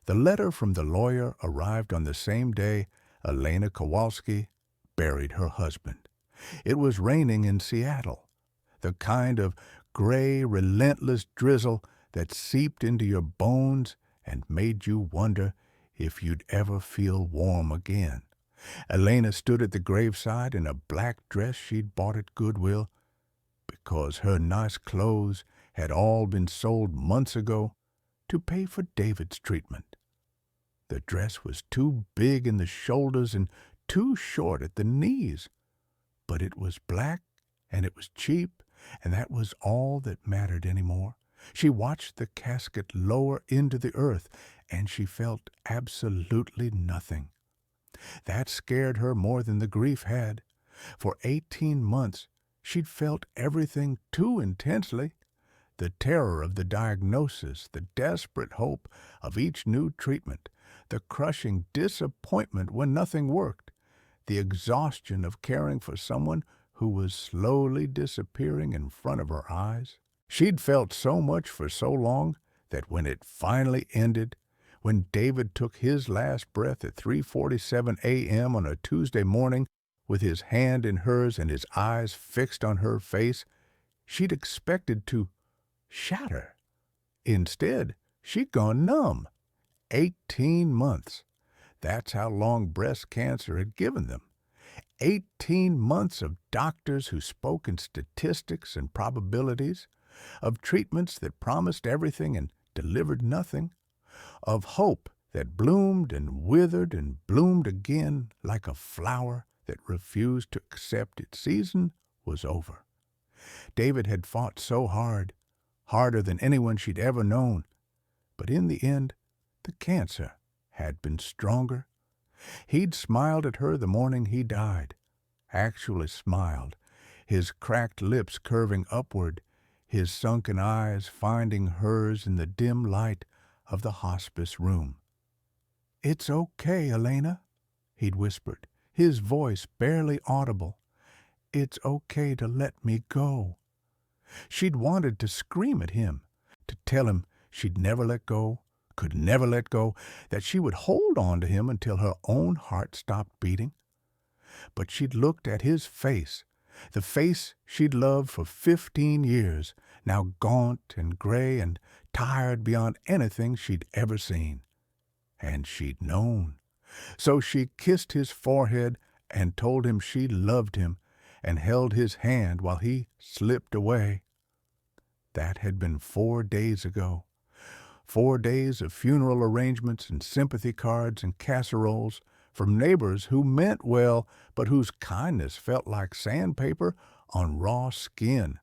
The letter from the lawyer arrived on the same day Elena Kowalski buried her husband. It was raining in Seattle, the kind of gray, relentless drizzle that seeped into your bones and made you wonder if you'd ever feel warm again. Elena stood at the graveside in a black dress she'd bought at Goodwill because her nice clothes had all been sold months ago to pay for David's treatment. The dress was too big in the shoulders and too short at the knees, but it was black and it was cheap, and that was all that mattered anymore. She watched the casket lower into the earth, and she felt absolutely nothing. That scared her more than the grief had. For 18 months, she'd felt everything too intensely. The terror of the diagnosis, the desperate hope of each new treatment, the crushing disappointment when nothing worked, the exhaustion of caring for someone who was slowly disappearing in front of her eyes. She'd felt so much for so long that when it finally ended, when David took his last breath at 3:47 a.m. on a Tuesday morning with his hand in hers and his eyes fixed on her face, she'd expected to shatter. Instead, she'd gone numb. 18 months. That's how long breast cancer had given them. 18 months of doctors who spoke in statistics and probabilities, of treatments that promised everything and delivered nothing, of hope that bloomed and withered and bloomed again like a flower that refused to accept its season was over. David had fought so hard, harder than anyone she'd ever known, but in the end, the cancer had been stronger. He'd smiled at her the morning he died, actually smiled, his cracked lips curving upward, his sunken eyes finding hers in the dim light of the hospice room. "It's okay, Elena," he'd whispered, his voice barely audible. "It's okay to let me go." She'd wanted to scream at him, to tell him she'd never let go, could never let go, that she would hold on to him until her own heart stopped beating. But she'd looked at his face, the face she'd loved for 15 years, now gaunt and gray and tired beyond anything she'd ever seen. And she'd known. So she kissed his forehead and told him she loved him and held his hand while he slipped away. That had been 4 days ago. 4 days of funeral arrangements and sympathy cards and casseroles from neighbors who meant well but whose kindness felt like sandpaper on raw skin.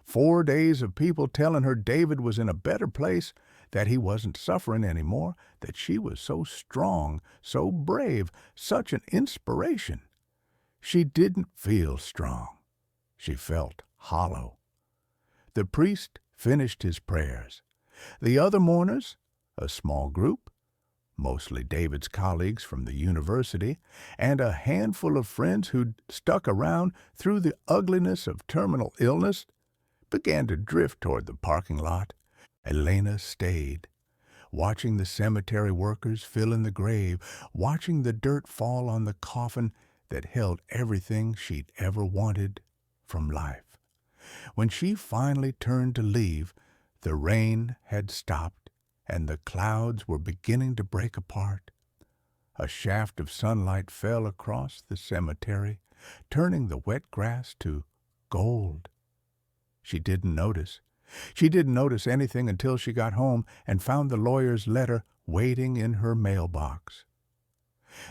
4 days of people telling her David was in a better place, that he wasn't suffering anymore, that she was so strong, so brave, such an inspiration. She didn't feel strong. She felt hollow. The priest finished his prayers. The other mourners, a small group, mostly David's colleagues from the university, and a handful of friends who'd stuck around through the ugliness of terminal illness, began to drift toward the parking lot. Elena stayed, watching the cemetery workers fill in the grave, watching the dirt fall on the coffin that held everything she'd ever wanted from life. When she finally turned to leave, the rain had stopped, and the clouds were beginning to break apart. A shaft of sunlight fell across the cemetery, turning the wet grass to gold. She didn't notice. She didn't notice anything until she got home and found the lawyer's letter waiting in her mailbox.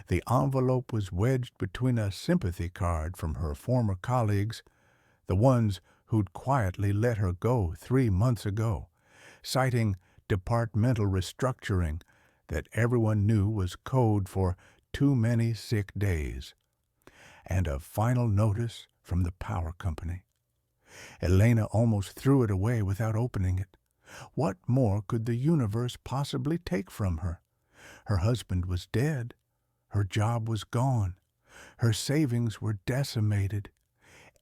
The envelope was wedged between a sympathy card from her former colleagues, the ones who'd quietly let her go 3 months ago, citing departmental restructuring that everyone knew was code for too many sick days, and a final notice from the power company. Elena almost threw it away without opening it. What more could the universe possibly take from her? Her husband was dead. Her job was gone. Her savings were decimated.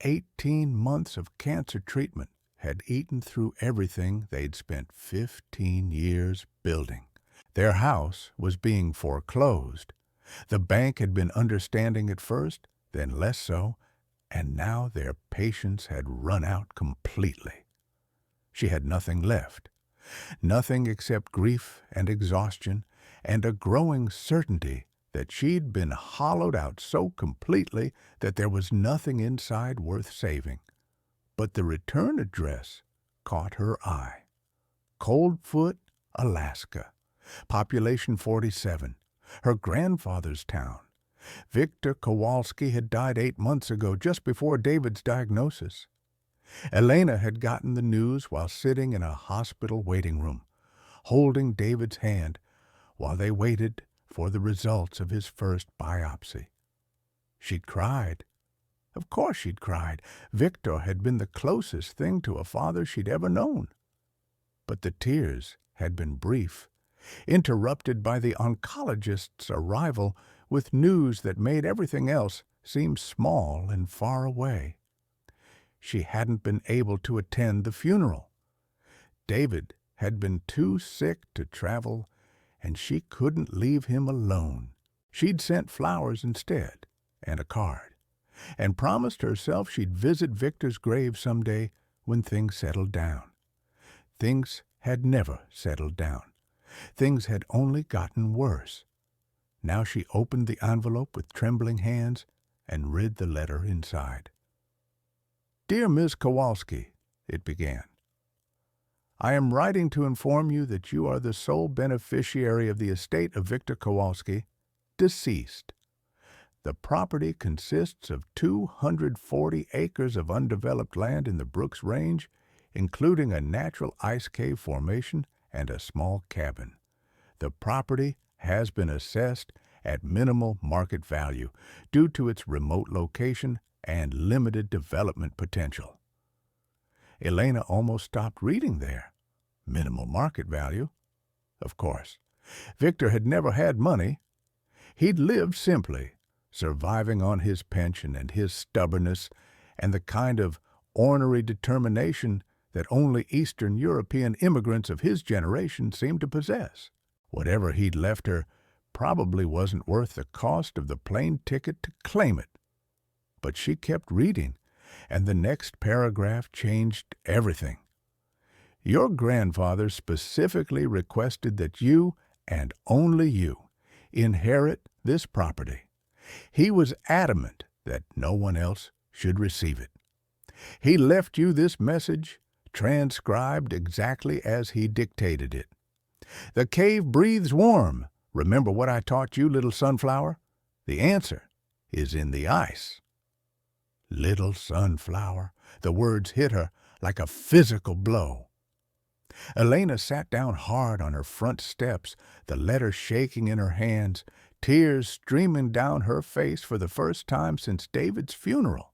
18 months of cancer treatment had eaten through everything they'd spent 15 years building. Their house was being foreclosed. The bank had been understanding at first, then less so, and now their patience had run out completely. She had nothing left, nothing except grief and exhaustion and a growing certainty that she'd been hollowed out so completely that there was nothing inside worth saving. But the return address caught her eye. Coldfoot, Alaska. Population 47. Her grandfather's town. Victor Kowalski had died 8 months ago, just before David's diagnosis. Elena had gotten the news while sitting in a hospital waiting room, holding David's hand while they waited for the results of his first biopsy. She'd cried. Of course she'd cried. Victor had been the closest thing to a father she'd ever known. But the tears had been brief, interrupted by the oncologist's arrival with news that made everything else seem small and far away. She hadn't been able to attend the funeral. David had been too sick to travel, and she couldn't leave him alone. She'd sent flowers instead, and a card, and promised herself she'd visit Victor's grave someday when things settled down. Things had never settled down. Things had only gotten worse. Now she opened the envelope with trembling hands and read the letter inside. "Dear Miss Kowalski," it began, "I am writing to inform you that you are the sole beneficiary of the estate of Victor Kowalski, deceased. The property consists of 240 acres of undeveloped land in the Brooks Range, including a natural ice cave formation and a small cabin. The property has been assessed at minimal market value due to its remote location and limited development potential." Elena almost stopped reading there. Minimal market value? Of course. Victor had never had money. He'd lived simply, surviving on his pension and his stubbornness and the kind of ornery determination that only Eastern European immigrants of his generation seemed to possess. Whatever he'd left her probably wasn't worth the cost of the plane ticket to claim it. But she kept reading, and the next paragraph changed everything. "Your grandfather specifically requested that you, and only you, inherit this property. He was adamant that no one else should receive it. He left you this message, transcribed exactly as he dictated it. The cave breathes warm. Remember what I taught you, little sunflower? The answer is in the ice." Little sunflower. The words hit her like a physical blow. Elena sat down hard on her front steps, the letter shaking in her hands, tears streaming down her face for the first time since David's funeral.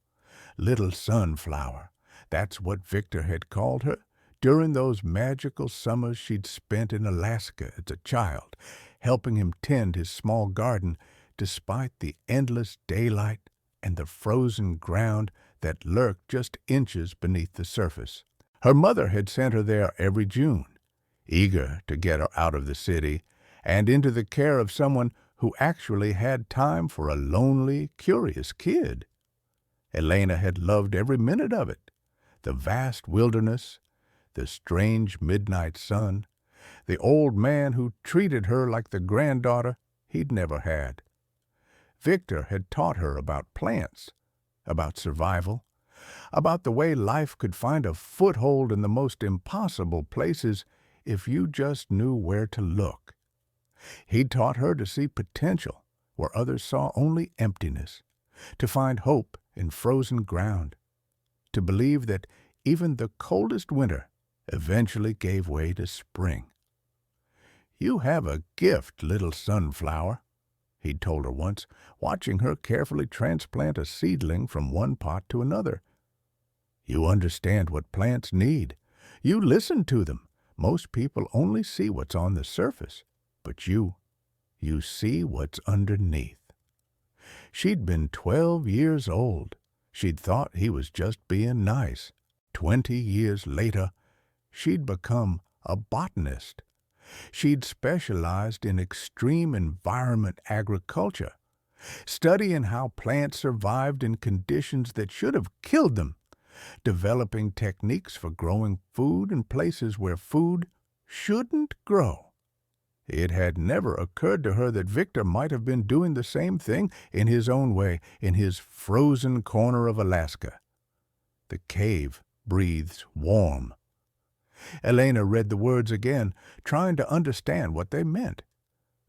Little sunflower. That's what Victor had called her during those magical summers she'd spent in Alaska as a child, helping him tend his small garden despite the endless daylight and the frozen ground that lurked just inches beneath the surface. Her mother had sent her there every June, eager to get her out of the city and into the care of someone who actually had time for a lonely, curious kid. Elena had loved every minute of it. The vast wilderness, the strange midnight sun, the old man who treated her like the granddaughter he'd never had. Victor had taught her about plants, about survival, about the way life could find a foothold in the most impossible places if you just knew where to look. He'd taught her to see potential where others saw only emptiness, to find hope in frozen ground, to believe that even the coldest winter eventually gave way to spring. "You have a gift, little sunflower," he'd told her once, watching her carefully transplant a seedling from one pot to another. "You understand what plants need. You listen to them. Most people only see what's on the surface, but you see what's underneath." She'd been 12 years old. She'd thought he was just being nice. 20 years later, she'd become a botanist. She'd specialized in extreme environment agriculture, studying how plants survived in conditions that should have killed them, developing techniques for growing food in places where food shouldn't grow. It had never occurred to her that Victor might have been doing the same thing in his own way in his frozen corner of Alaska. The cave breathes warm. Elena read the words again, trying to understand what they meant.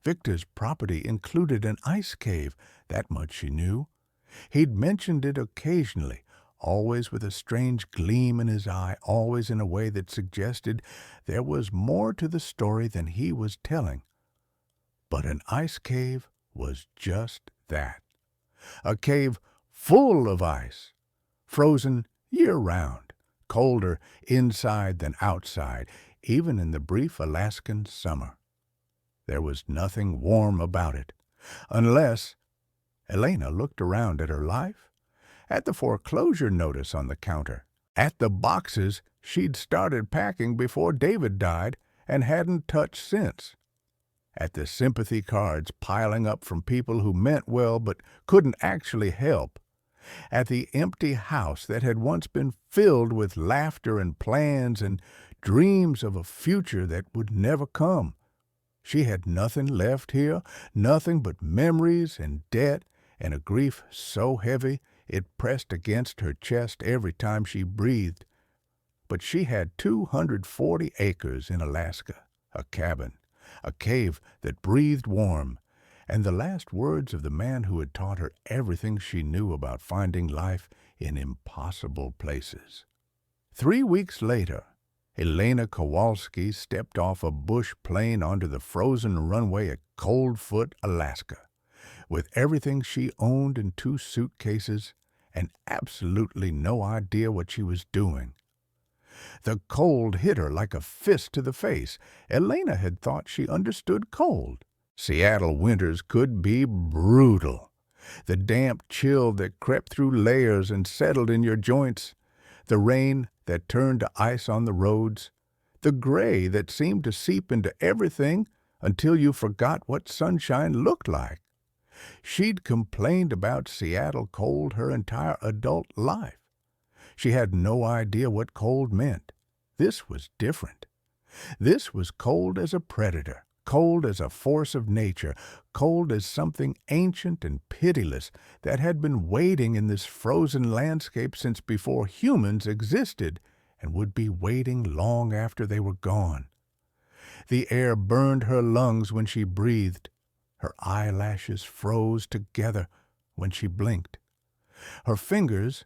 Victor's property included an ice cave, that much she knew. He'd mentioned it occasionally, always with a strange gleam in his eye, always in a way that suggested there was more to the story than he was telling. But an ice cave was just that. A cave full of ice, frozen year-round, colder inside than outside, even in the brief Alaskan summer. There was nothing warm about it, unless Elena looked around at her life, at the foreclosure notice on the counter, at the boxes she'd started packing before David died and hadn't touched since, at the sympathy cards piling up from people who meant well but couldn't actually help, at the empty house that had once been filled with laughter and plans and dreams of a future that would never come. She had nothing left here, nothing but memories and debt and a grief so heavy it pressed against her chest every time she breathed. But she had 240 acres in Alaska, a cabin, a cave that breathed warm, and the last words of the man who had taught her everything she knew about finding life in impossible places. 3 weeks later, Elena Kowalski stepped off a bush plane onto the frozen runway at Coldfoot, Alaska, with everything she owned in 2 suitcases and absolutely no idea what she was doing. The cold hit her like a fist to the face. Elena had thought she understood cold. Seattle winters could be brutal. The damp chill that crept through layers and settled in your joints, the rain that turned to ice on the roads, the gray that seemed to seep into everything until you forgot what sunshine looked like. She'd complained about Seattle cold her entire adult life. She had no idea what cold meant. This was different. This was cold as a predator, cold as a force of nature, cold as something ancient and pitiless that had been waiting in this frozen landscape since before humans existed and would be waiting long after they were gone. The air burned her lungs when she breathed. Her eyelashes froze together when she blinked. Her fingers,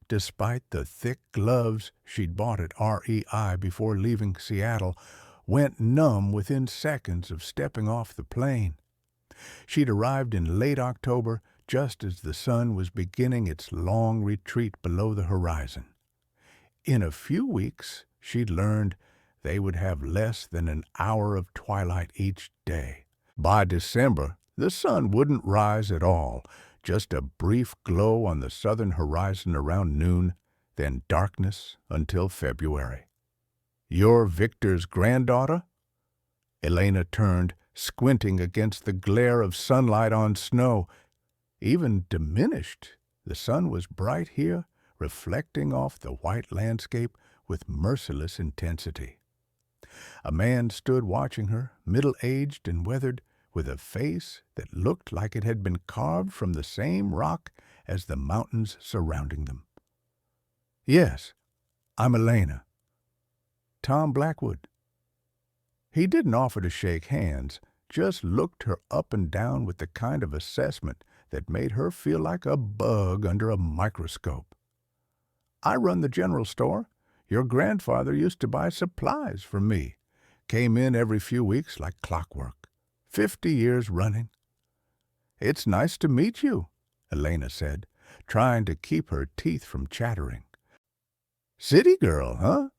despite the thick gloves she'd bought at REI before leaving Seattle, went numb within seconds of stepping off the plane. She'd arrived in late October, just as the sun was beginning its long retreat below the horizon. In a few weeks, she'd learned they would have less than an hour of twilight each day. By December, the sun wouldn't rise at all, just a brief glow on the southern horizon around noon, then darkness until February. "You're Victor's granddaughter?" Elena turned, squinting against the glare of sunlight on snow. Even diminished, the sun was bright here, reflecting off the white landscape with merciless intensity. A man stood watching her, middle-aged and weathered, with a face that looked like it had been carved from the same rock as the mountains surrounding them. "Yes, I'm Elena. Tom Blackwood." He didn't offer to shake hands, just looked her up and down with the kind of assessment that made her feel like a bug under a microscope. "I run the general store. Your grandfather used to buy supplies from me. Came in every few weeks like clockwork. 50 years running." "It's nice to meet you," Elena said, trying to keep her teeth from chattering. "City girl, huh?"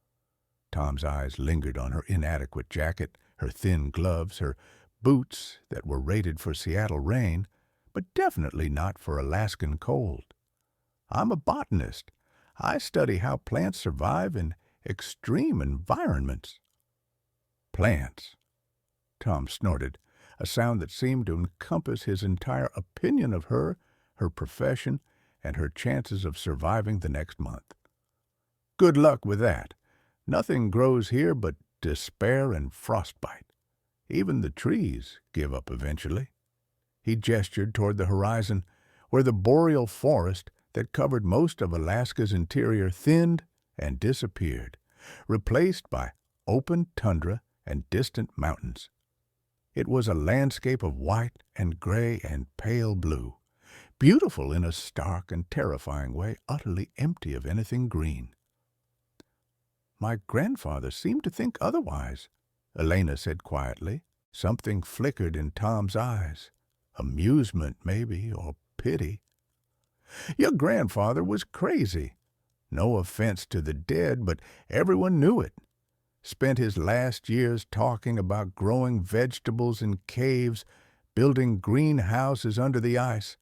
Tom's eyes lingered on her inadequate jacket, her thin gloves, her boots that were rated for Seattle rain, but definitely not for Alaskan cold. "I'm a botanist. I study how plants survive in extreme environments." "Plants? Tom snorted, a sound that seemed to encompass his entire opinion of her, her profession, and her chances of surviving the next month. Good luck with that. Nothing grows here but despair and frostbite. Even the trees give up eventually. He gestured toward the horizon, where the boreal forest that covered most of Alaska's interior thinned and disappeared, replaced by open tundra and distant mountains. It was a landscape of white and gray and pale blue, beautiful in a stark and terrifying way, utterly empty of anything green. "My grandfather seemed to think otherwise," Elena said quietly. Something flickered in Tom's eyes. Amusement, maybe, or pity. "Your grandfather was crazy. No offense to the dead, but everyone knew it. Spent his last years talking about growing vegetables in caves, building greenhouses under the ice.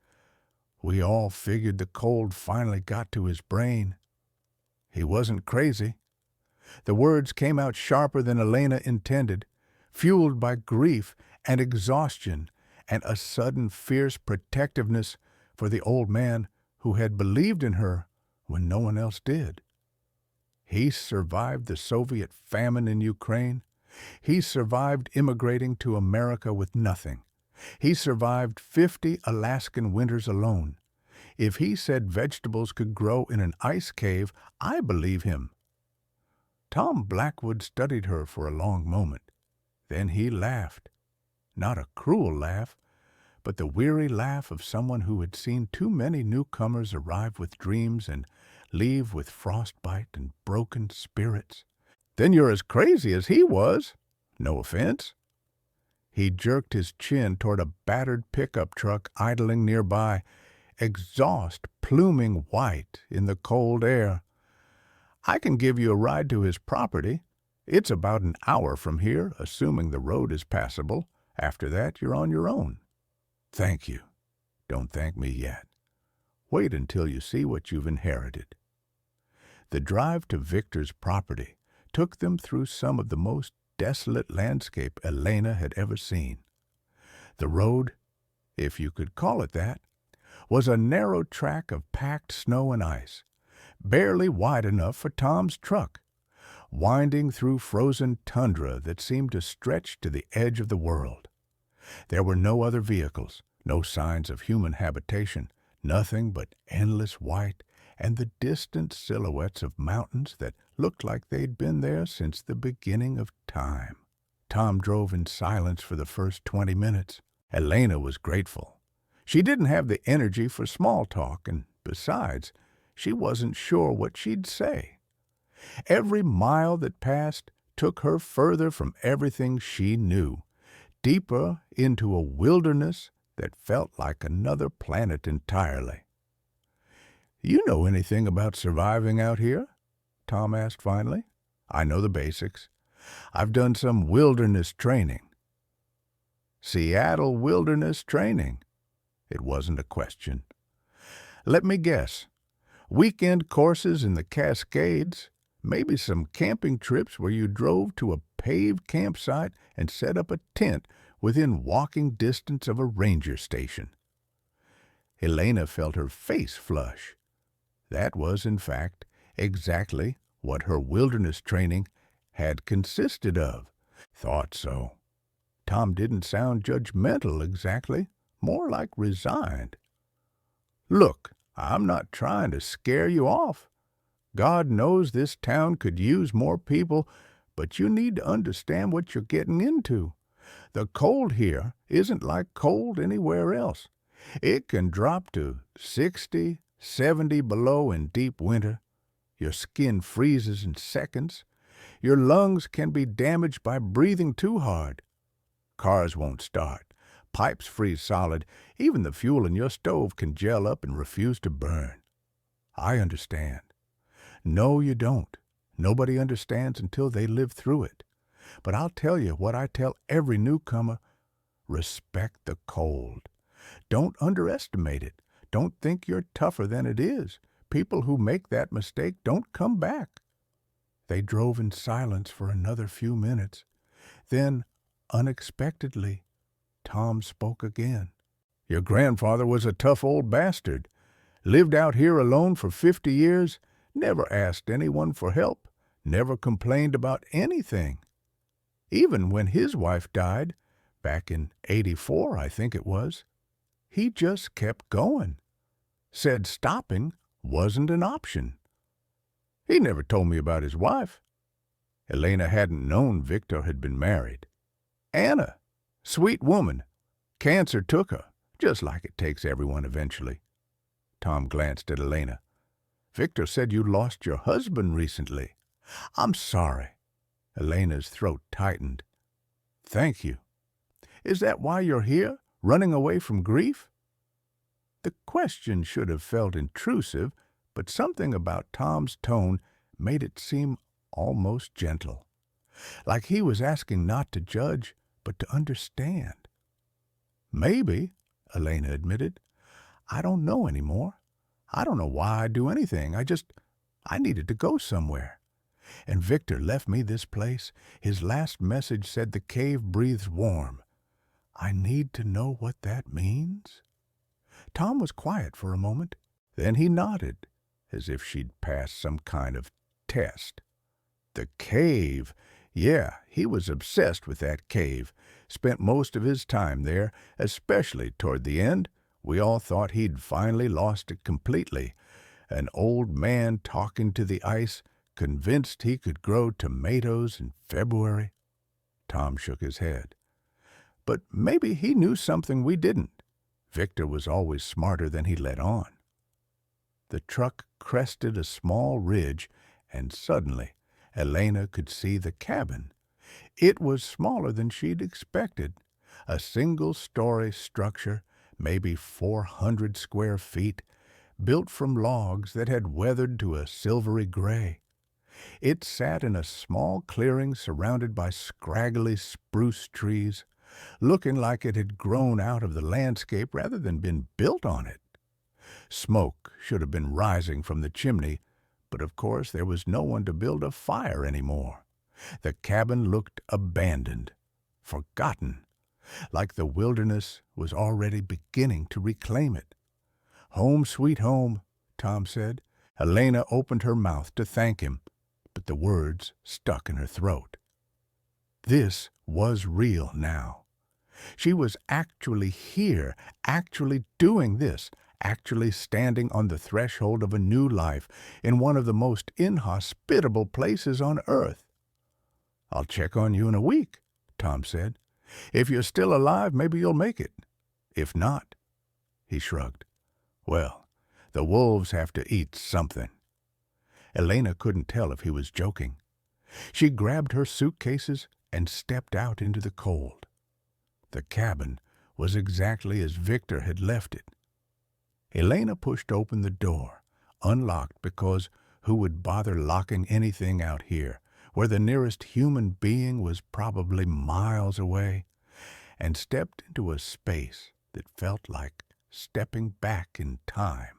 We all figured the cold finally got to his brain. He wasn't crazy." The words came out sharper than Elena intended, fueled by grief and exhaustion and a sudden fierce protectiveness for the old man who had believed in her when no one else did. He survived the Soviet famine in Ukraine. He survived immigrating to America with nothing. He survived 50 Alaskan winters alone. If he said vegetables could grow in an ice cave, I believe him. Tom Blackwood studied her for a long moment. Then he laughed. Not a cruel laugh, but the weary laugh of someone who had seen too many newcomers arrive with dreams and leave with frostbite and broken spirits. "Then you're as crazy as he was. No offense." He jerked his chin toward a battered pickup truck idling nearby, exhaust pluming white in the cold air. "I can give you a ride to his property. It's about an hour from here, assuming the road is passable. After that, you're on your own." "Thank you." "Don't thank me yet. Wait until you see what you've inherited." The drive to Victor's property took them through some of the most desolate landscape Elena had ever seen. The road, if you could call it that, was a narrow track of packed snow and ice, barely wide enough for Tom's truck, winding through frozen tundra that seemed to stretch to the edge of the world. There were no other vehicles, no signs of human habitation, nothing but endless white and the distant silhouettes of mountains that looked like they'd been there since the beginning of time. Tom drove in silence for the first 20 minutes. Elena was grateful. She didn't have the energy for small talk, and besides, she wasn't sure what she'd say. Every mile that passed took her further from everything she knew, deeper into a wilderness that felt like another planet entirely. "You know anything about surviving out here?" Tom asked finally. "I know the basics. I've done some wilderness training." "Seattle wilderness training?" It wasn't a question. "Let me guess. Weekend courses in the Cascades, maybe some camping trips where you drove to a paved campsite and set up a tent within walking distance of a ranger station." Elena felt her face flush. That was, in fact, exactly what her wilderness training had consisted of. Thought so. Tom didn't sound judgmental exactly, more like resigned. "Look, I'm not trying to scare you off. God knows this town could use more people, but you need to understand what you're getting into. The cold here isn't like cold anywhere else. It can drop to 60, 70 below in deep winter. Your skin freezes in seconds. Your lungs can be damaged by breathing too hard. Cars won't start. Pipes freeze solid. Even the fuel in your stove can gel up and refuse to burn. I understand." "No, you don't. Nobody understands until they live through it. But I'll tell you what I tell every newcomer. Respect the cold. Don't underestimate it. Don't think you're tougher than it is. People who make that mistake don't come back." They drove in silence for another few minutes. Then, unexpectedly, Tom spoke again. "Your grandfather was a tough old bastard. Lived out here alone for 50 years, never asked anyone for help, never complained about anything. Even when his wife died, back in '84, I think it was, he just kept going. Said stopping wasn't an option. He never told me about his wife." Elena hadn't known Victor had been married. "Anna, sweet woman. Cancer took her, just like it takes everyone eventually." Tom glanced at Elena. "Victor said you lost your husband recently." "I'm sorry." Elena's throat tightened. "Thank you. Is that why you're here, running away from grief?" The question should have felt intrusive, but something about Tom's tone made it seem almost gentle, like he was asking not to judge, but to understand. "Maybe," Elena admitted. "I don't know anymore. I don't know why I do anything. I needed to go somewhere. And Victor left me this place. His last message said the cave breathes warm. I need to know what that means." Tom was quiet for a moment. Then he nodded, as if she'd passed some kind of test. The cave. Yeah, he was obsessed with that cave. Spent most of his time there, especially toward the end. We all thought he'd finally lost it completely. An old man talking to the ice, convinced he could grow tomatoes in February. Tom shook his head. But maybe he knew something we didn't. Victor was always smarter than he let on. The truck crested a small ridge, and suddenly Elena could see the cabin. It was smaller than she'd expected. A single-story structure, maybe 400 square feet, built from logs that had weathered to a silvery gray. It sat in a small clearing surrounded by scraggly spruce trees, looking like it had grown out of the landscape rather than been built on it. Smoke should have been rising from the chimney, but of course there was no one to build a fire anymore. The cabin looked abandoned, forgotten, like the wilderness was already beginning to reclaim it. "Home, sweet home," Tom said. Elena opened her mouth to thank him, but the words stuck in her throat. This was real now. She was actually here, actually doing this, actually standing on the threshold of a new life in one of the most inhospitable places on earth. "I'll check on you in a week," Tom said. "If you're still alive, maybe you'll make it. If not," he shrugged, "well, the wolves have to eat something." Elena couldn't tell if he was joking. She grabbed her suitcases and stepped out into the cold. The cabin was exactly as Victor had left it. Elena pushed open the door, unlocked because who would bother locking anything out here, where the nearest human being was probably miles away, and stepped into a space that felt like stepping back in time.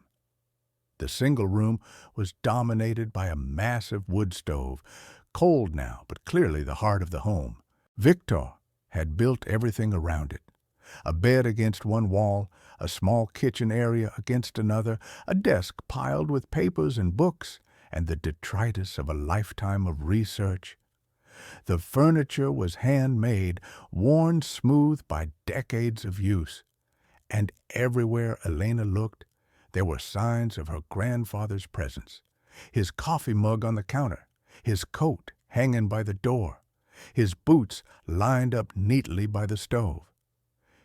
The single room was dominated by a massive wood stove, cold now, but clearly the heart of the home. Victor had built everything around it. A bed against one wall, a small kitchen area against another, a desk piled with papers and books, and the detritus of a lifetime of research. The furniture was handmade, worn smooth by decades of use. And everywhere Elena looked, there were signs of her grandfather's presence. His coffee mug on the counter, his coat hanging by the door, his boots lined up neatly by the stove.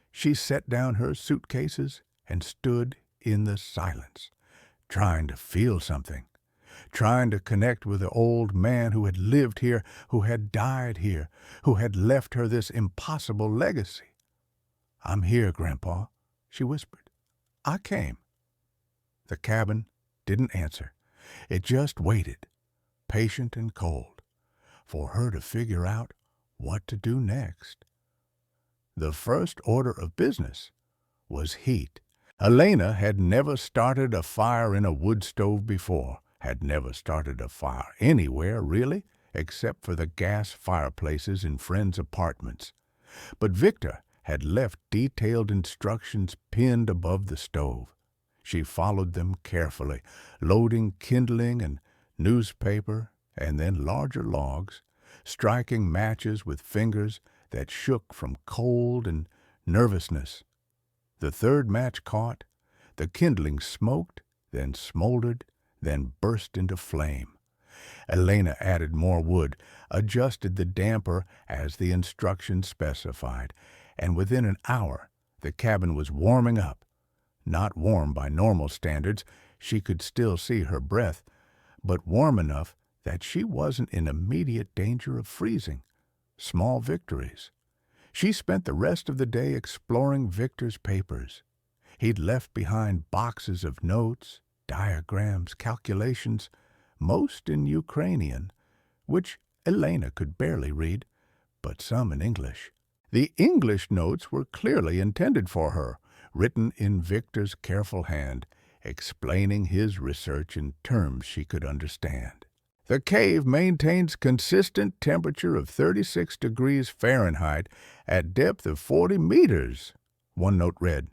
She set down her suitcases and stood in the silence, trying to feel something, trying to connect with the old man who had lived here, who had died here, who had left her this impossible legacy. "I'm here, Grandpa," she whispered. "I came." The cabin didn't answer. It just waited, patient and cold, for her to figure out what to do next. The first order of business was heat. Elena had never started a fire in a wood stove before, had never started a fire anywhere, really, except for the gas fireplaces in friends' apartments. But Victor had left detailed instructions pinned above the stove. She followed them carefully, loading kindling and newspaper and then larger logs, striking matches with fingers that shook from cold and nervousness. The third match caught, the kindling smoked, then smoldered, then burst into flame. Elena added more wood, adjusted the damper as the instructions specified, and within an hour the cabin was warming up. Not warm by normal standards, she could still see her breath, but warm enough that she wasn't in immediate danger of freezing. Small victories. She spent the rest of the day exploring Victor's papers. He'd left behind boxes of notes, diagrams, calculations, most in Ukrainian, which Elena could barely read, but some in English. The English notes were clearly intended for her, written in Victor's careful hand, explaining his research in terms she could understand. The cave maintains consistent temperature of 36 degrees Fahrenheit at depth of 40 meters, one note read.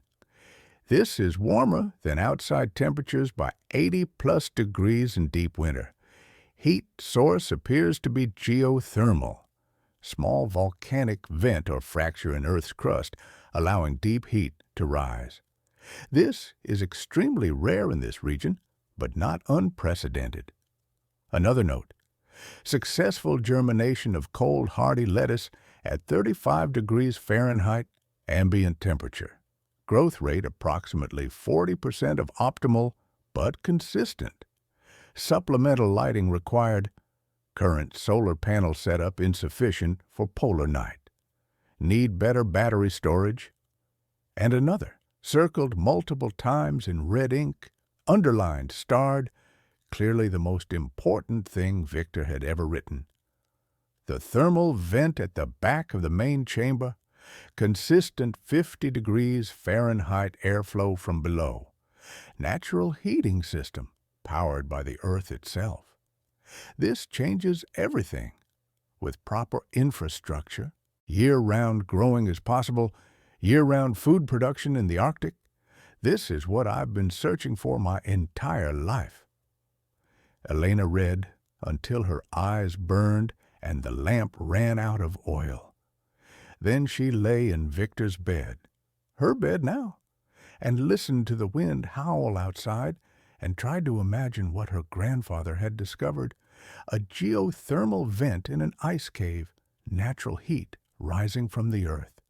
This is warmer than outside temperatures by 80-plus degrees in deep winter. Heat source appears to be geothermal, small volcanic vent or fracture in Earth's crust, allowing deep heat to rise. This is extremely rare in this region, but not unprecedented. Another note, successful germination of cold hardy lettuce at 35 degrees Fahrenheit ambient temperature. Growth rate approximately 40% of optimal, but consistent. Supplemental lighting required. Current solar panel setup insufficient for polar night. Need better battery storage. And another, circled multiple times in red ink, underlined, starred, clearly the most important thing Victor had ever written. The thermal vent at the back of the main chamber, consistent 50 degrees Fahrenheit airflow from below. Natural heating system, powered by the Earth itself. This changes everything. With proper infrastructure, year-round growing as possible, year-round food production in the Arctic, this is what I've been searching for my entire life. Elena read until her eyes burned and the lamp ran out of oil. Then she lay in Victor's bed, her bed now, and listened to the wind howl outside and tried to imagine what her grandfather had discovered, a geothermal vent in an ice cave, natural heat rising from the earth.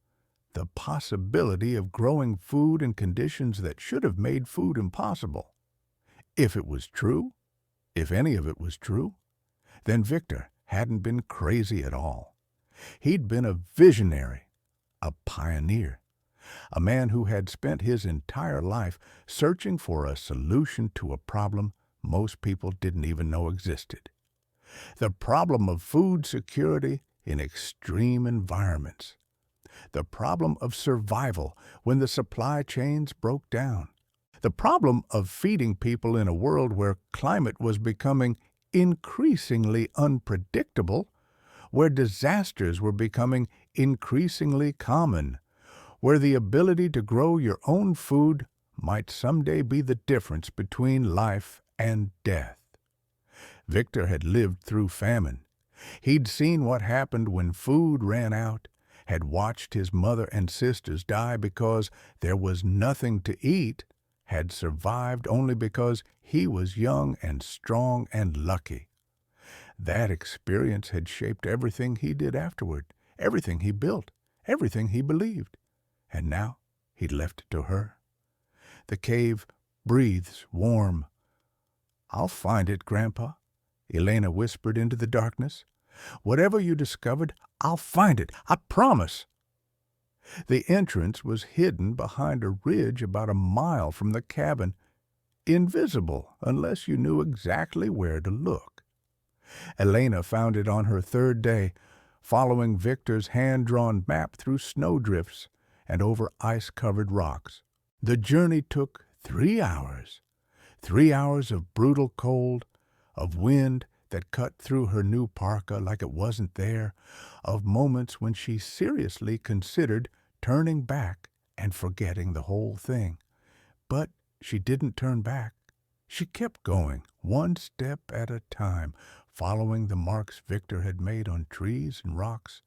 The possibility of growing food in conditions that should have made food impossible. If it was true, if any of it was true, then Victor hadn't been crazy at all. He'd been a visionary, a pioneer, a man who had spent his entire life searching for a solution to a problem most people didn't even know existed. The problem of food security in extreme environments. The problem of survival when the supply chains broke down. The problem of feeding people in a world where climate was becoming increasingly unpredictable, where disasters were becoming increasingly common, where the ability to grow your own food might someday be the difference between life and death. Victor had lived through famine. He'd seen what happened when food ran out, had watched his mother and sisters die because there was nothing to eat, had survived only because he was young and strong and lucky. That experience had shaped everything he did afterward, everything he built, everything he believed. And now he'd left it to her. The cave breathes warm. "I'll find it, Grandpa," Elena whispered into the darkness. "Whatever you discovered, I'll find it, I promise." The entrance was hidden behind a ridge about a mile from the cabin, invisible unless you knew exactly where to look. Elena found it on her third day, following Victor's hand-drawn map through snowdrifts and over ice-covered rocks. The journey took 3 hours. 3 hours of brutal cold, of wind that cut through her new parka like it wasn't there, of moments when she seriously considered turning back and forgetting the whole thing. But she didn't turn back. She kept going, one step at a time, following the marks Victor had made on trees and rocks,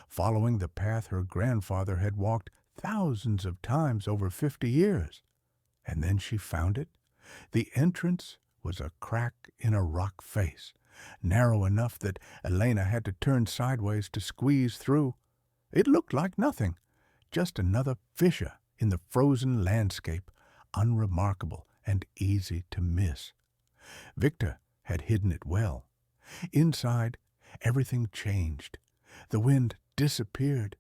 following the path her grandfather had walked thousands of times over 50 years. And then she found it. The entrance was a crack in a rock face, narrow enough that Elena had to turn sideways to squeeze through. It looked like nothing, just another fissure in the frozen landscape, unremarkable and easy to miss. Victor had hidden it well. Inside, everything changed. The wind disappeared.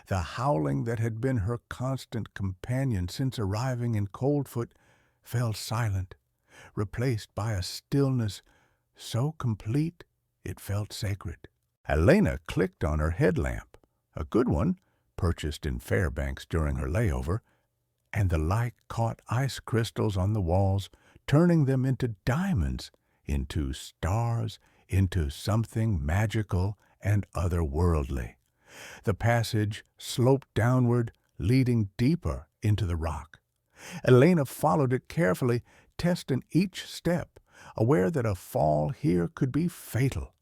The howling that had been her constant companion since arriving in Coldfoot fell silent, replaced by a stillness so complete it felt sacred. Elena clicked on her headlamp, a good one, purchased in Fairbanks during her layover, and the light caught ice crystals on the walls, turning them into diamonds, into stars, into something magical and otherworldly. The passage sloped downward, leading deeper into the rock. Elena followed it carefully, testing each step, aware that a fall here could be fatal.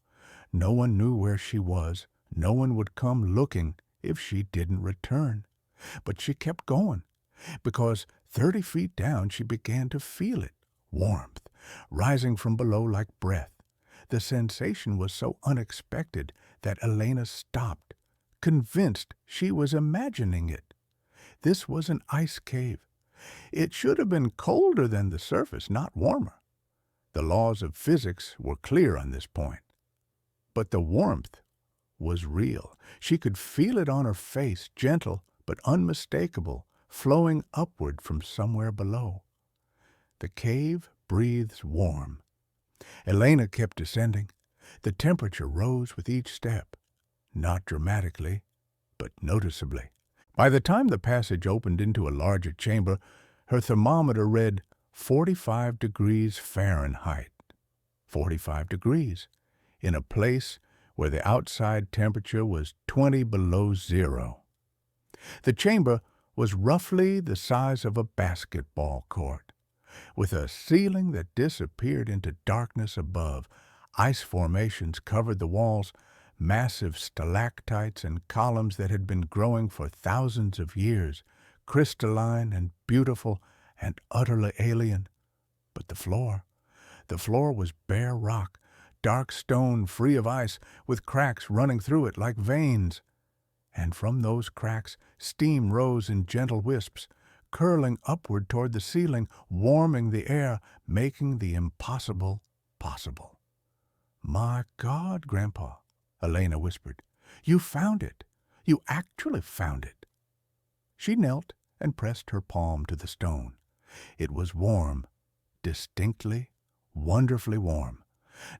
No one knew where she was. No one would come looking if she didn't return. But she kept going, because 30 feet down she began to feel it, warmth, rising from below like breath. The sensation was so unexpected that Elena stopped, convinced she was imagining it. This was an ice cave. It should have been colder than the surface, not warmer. The laws of physics were clear on this point. But the warmth was real. She could feel it on her face, gentle but unmistakable, flowing upward from somewhere below. The cave breathes warm. Elena kept descending. The temperature rose with each step, not dramatically, but noticeably. By the time the passage opened into a larger chamber, her thermometer read 45 degrees Fahrenheit. 45 degrees, in a place where the outside temperature was 20 below zero. The chamber was roughly the size of a basketball court, with a ceiling that disappeared into darkness above. Ice formations covered the walls, massive stalactites and columns that had been growing for thousands of years, crystalline and beautiful and utterly alien. But the floor was bare rock, dark stone free of ice, with cracks running through it like veins. And from those cracks steam rose in gentle wisps, curling upward toward the ceiling, warming the air, making the impossible possible. "My God, Grandpa," Elena whispered, "you found it. You actually found it." She knelt and pressed her palm to the stone. It was warm, distinctly, wonderfully warm.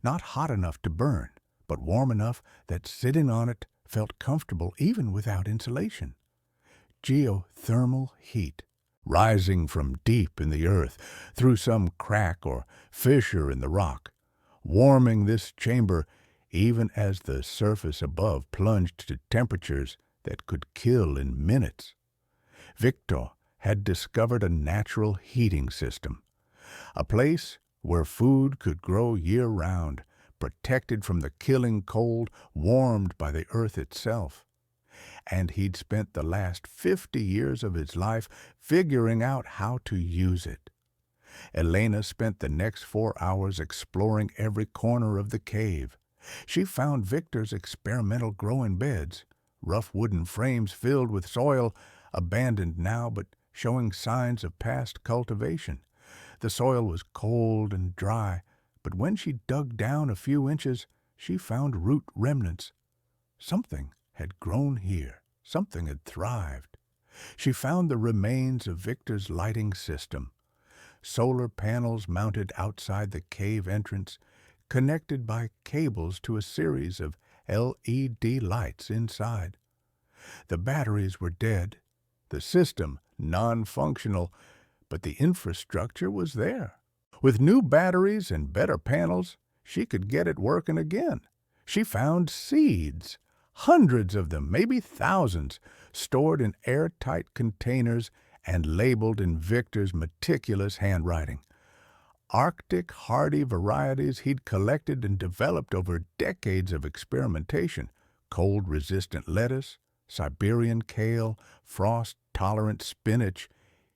Not hot enough to burn, but warm enough that sitting on it felt comfortable even without insulation. Geothermal heat, rising from deep in the earth, through some crack or fissure in the rock, warming this chamber even as the surface above plunged to temperatures that could kill in minutes. Victor had discovered a natural heating system, a place where food could grow year-round, protected from the killing cold, warmed by the earth itself. And he'd spent the last 50 years of his life figuring out how to use it. Elena spent the next 4 hours exploring every corner of the cave. She found Victor's experimental growing beds, rough wooden frames filled with soil, abandoned now but showing signs of past cultivation. The soil was cold and dry, but when she dug down a few inches, she found root remnants. Something had grown here. Something had thrived. She found the remains of Victor's lighting system. Solar panels mounted outside the cave entrance, connected by cables to a series of LED lights inside. The batteries were dead, the system non-functional, but the infrastructure was there. With new batteries and better panels, she could get it working again. She found seeds, hundreds of them, maybe thousands, stored in airtight containers and labeled in Victor's meticulous handwriting. Arctic hardy varieties he'd collected and developed over decades of experimentation: cold-resistant lettuce, Siberian kale, frost-tolerant spinach,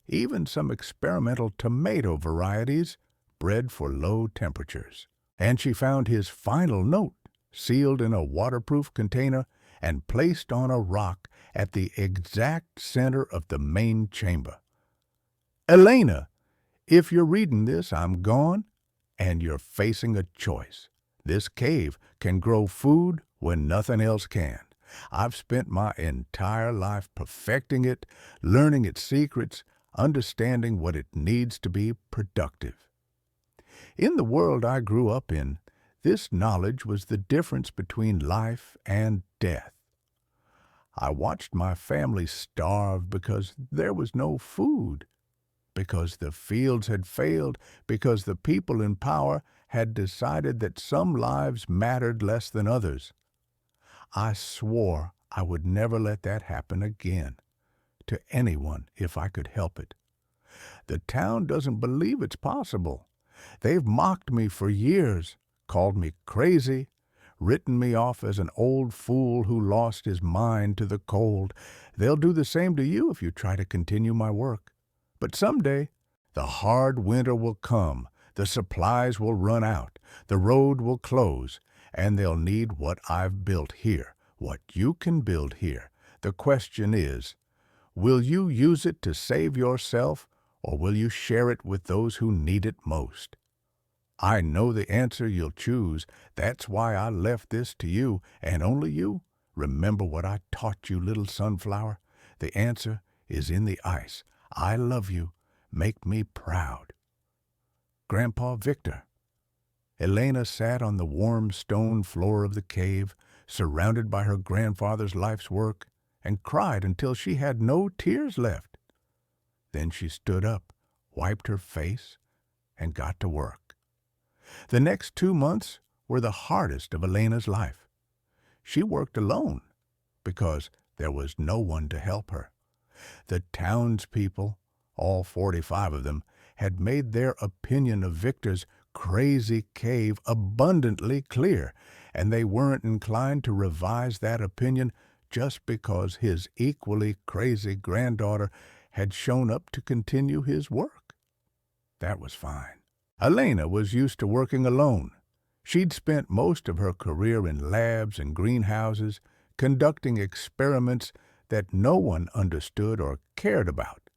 even some experimental tomato varieties bred for low temperatures. And she found his final note, sealed in a waterproof container and placed on a rock at the exact center of the main chamber. Elena, if you're reading this, I'm gone, and you're facing a choice. This cave can grow food when nothing else can. I've spent my entire life perfecting it, learning its secrets, understanding what it needs to be productive. In the world I grew up in, this knowledge was the difference between life and death. I watched my family starve because there was no food, because the fields had failed, because the people in power had decided that some lives mattered less than others. I swore I would never let that happen again, to anyone if I could help it. The town doesn't believe it's possible. They've mocked me for years, called me crazy, written me off as an old fool who lost his mind to the cold. They'll do the same to you if you try to continue my work. But someday, the hard winter will come, the supplies will run out, the road will close, and they'll need what I've built here, what you can build here. The question is, will you use it to save yourself, or will you share it with those who need it most? I know the answer you'll choose. That's why I left this to you, and only you. Remember what I taught you, little sunflower? The answer is in the ice. I love you. Make me proud. Grandpa Victor. Elena sat on the warm stone floor of the cave, surrounded by her grandfather's life's work, and cried until she had no tears left. Then she stood up, wiped her face, and got to work. The next 2 months were the hardest of Elena's life. She worked alone because there was no one to help her. The townspeople, all 45 of them, had made their opinion of Victor's crazy cave abundantly clear, and they weren't inclined to revise that opinion just because his equally crazy granddaughter had shown up to continue his work. That was fine. Elena was used to working alone. She'd spent most of her career in labs and greenhouses, conducting experiments that no one understood or cared about,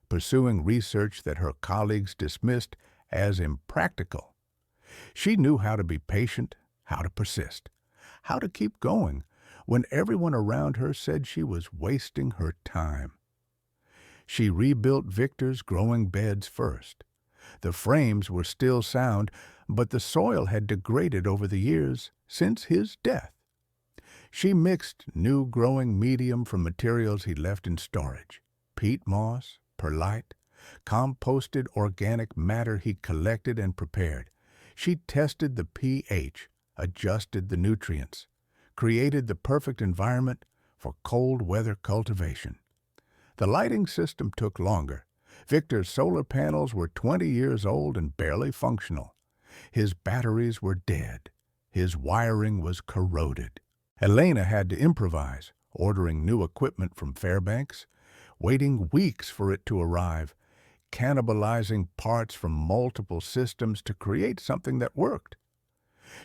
pursuing research that her colleagues dismissed as impractical. She knew how to be patient, how to persist, how to keep going when everyone around her said she was wasting her time. She rebuilt Victor's growing beds first. The frames were still sound, but the soil had degraded over the years since his death. She mixed new growing medium from materials he'd left in storage: peat moss, perlite, composted organic matter he'd collected and prepared. She tested the pH, adjusted the nutrients, created the perfect environment for cold weather cultivation. The lighting system took longer. Victor's solar panels were 20 years old and barely functional. His batteries were dead. His wiring was corroded. Elena had to improvise, ordering new equipment from Fairbanks, waiting weeks for it to arrive, cannibalizing parts from multiple systems to create something that worked.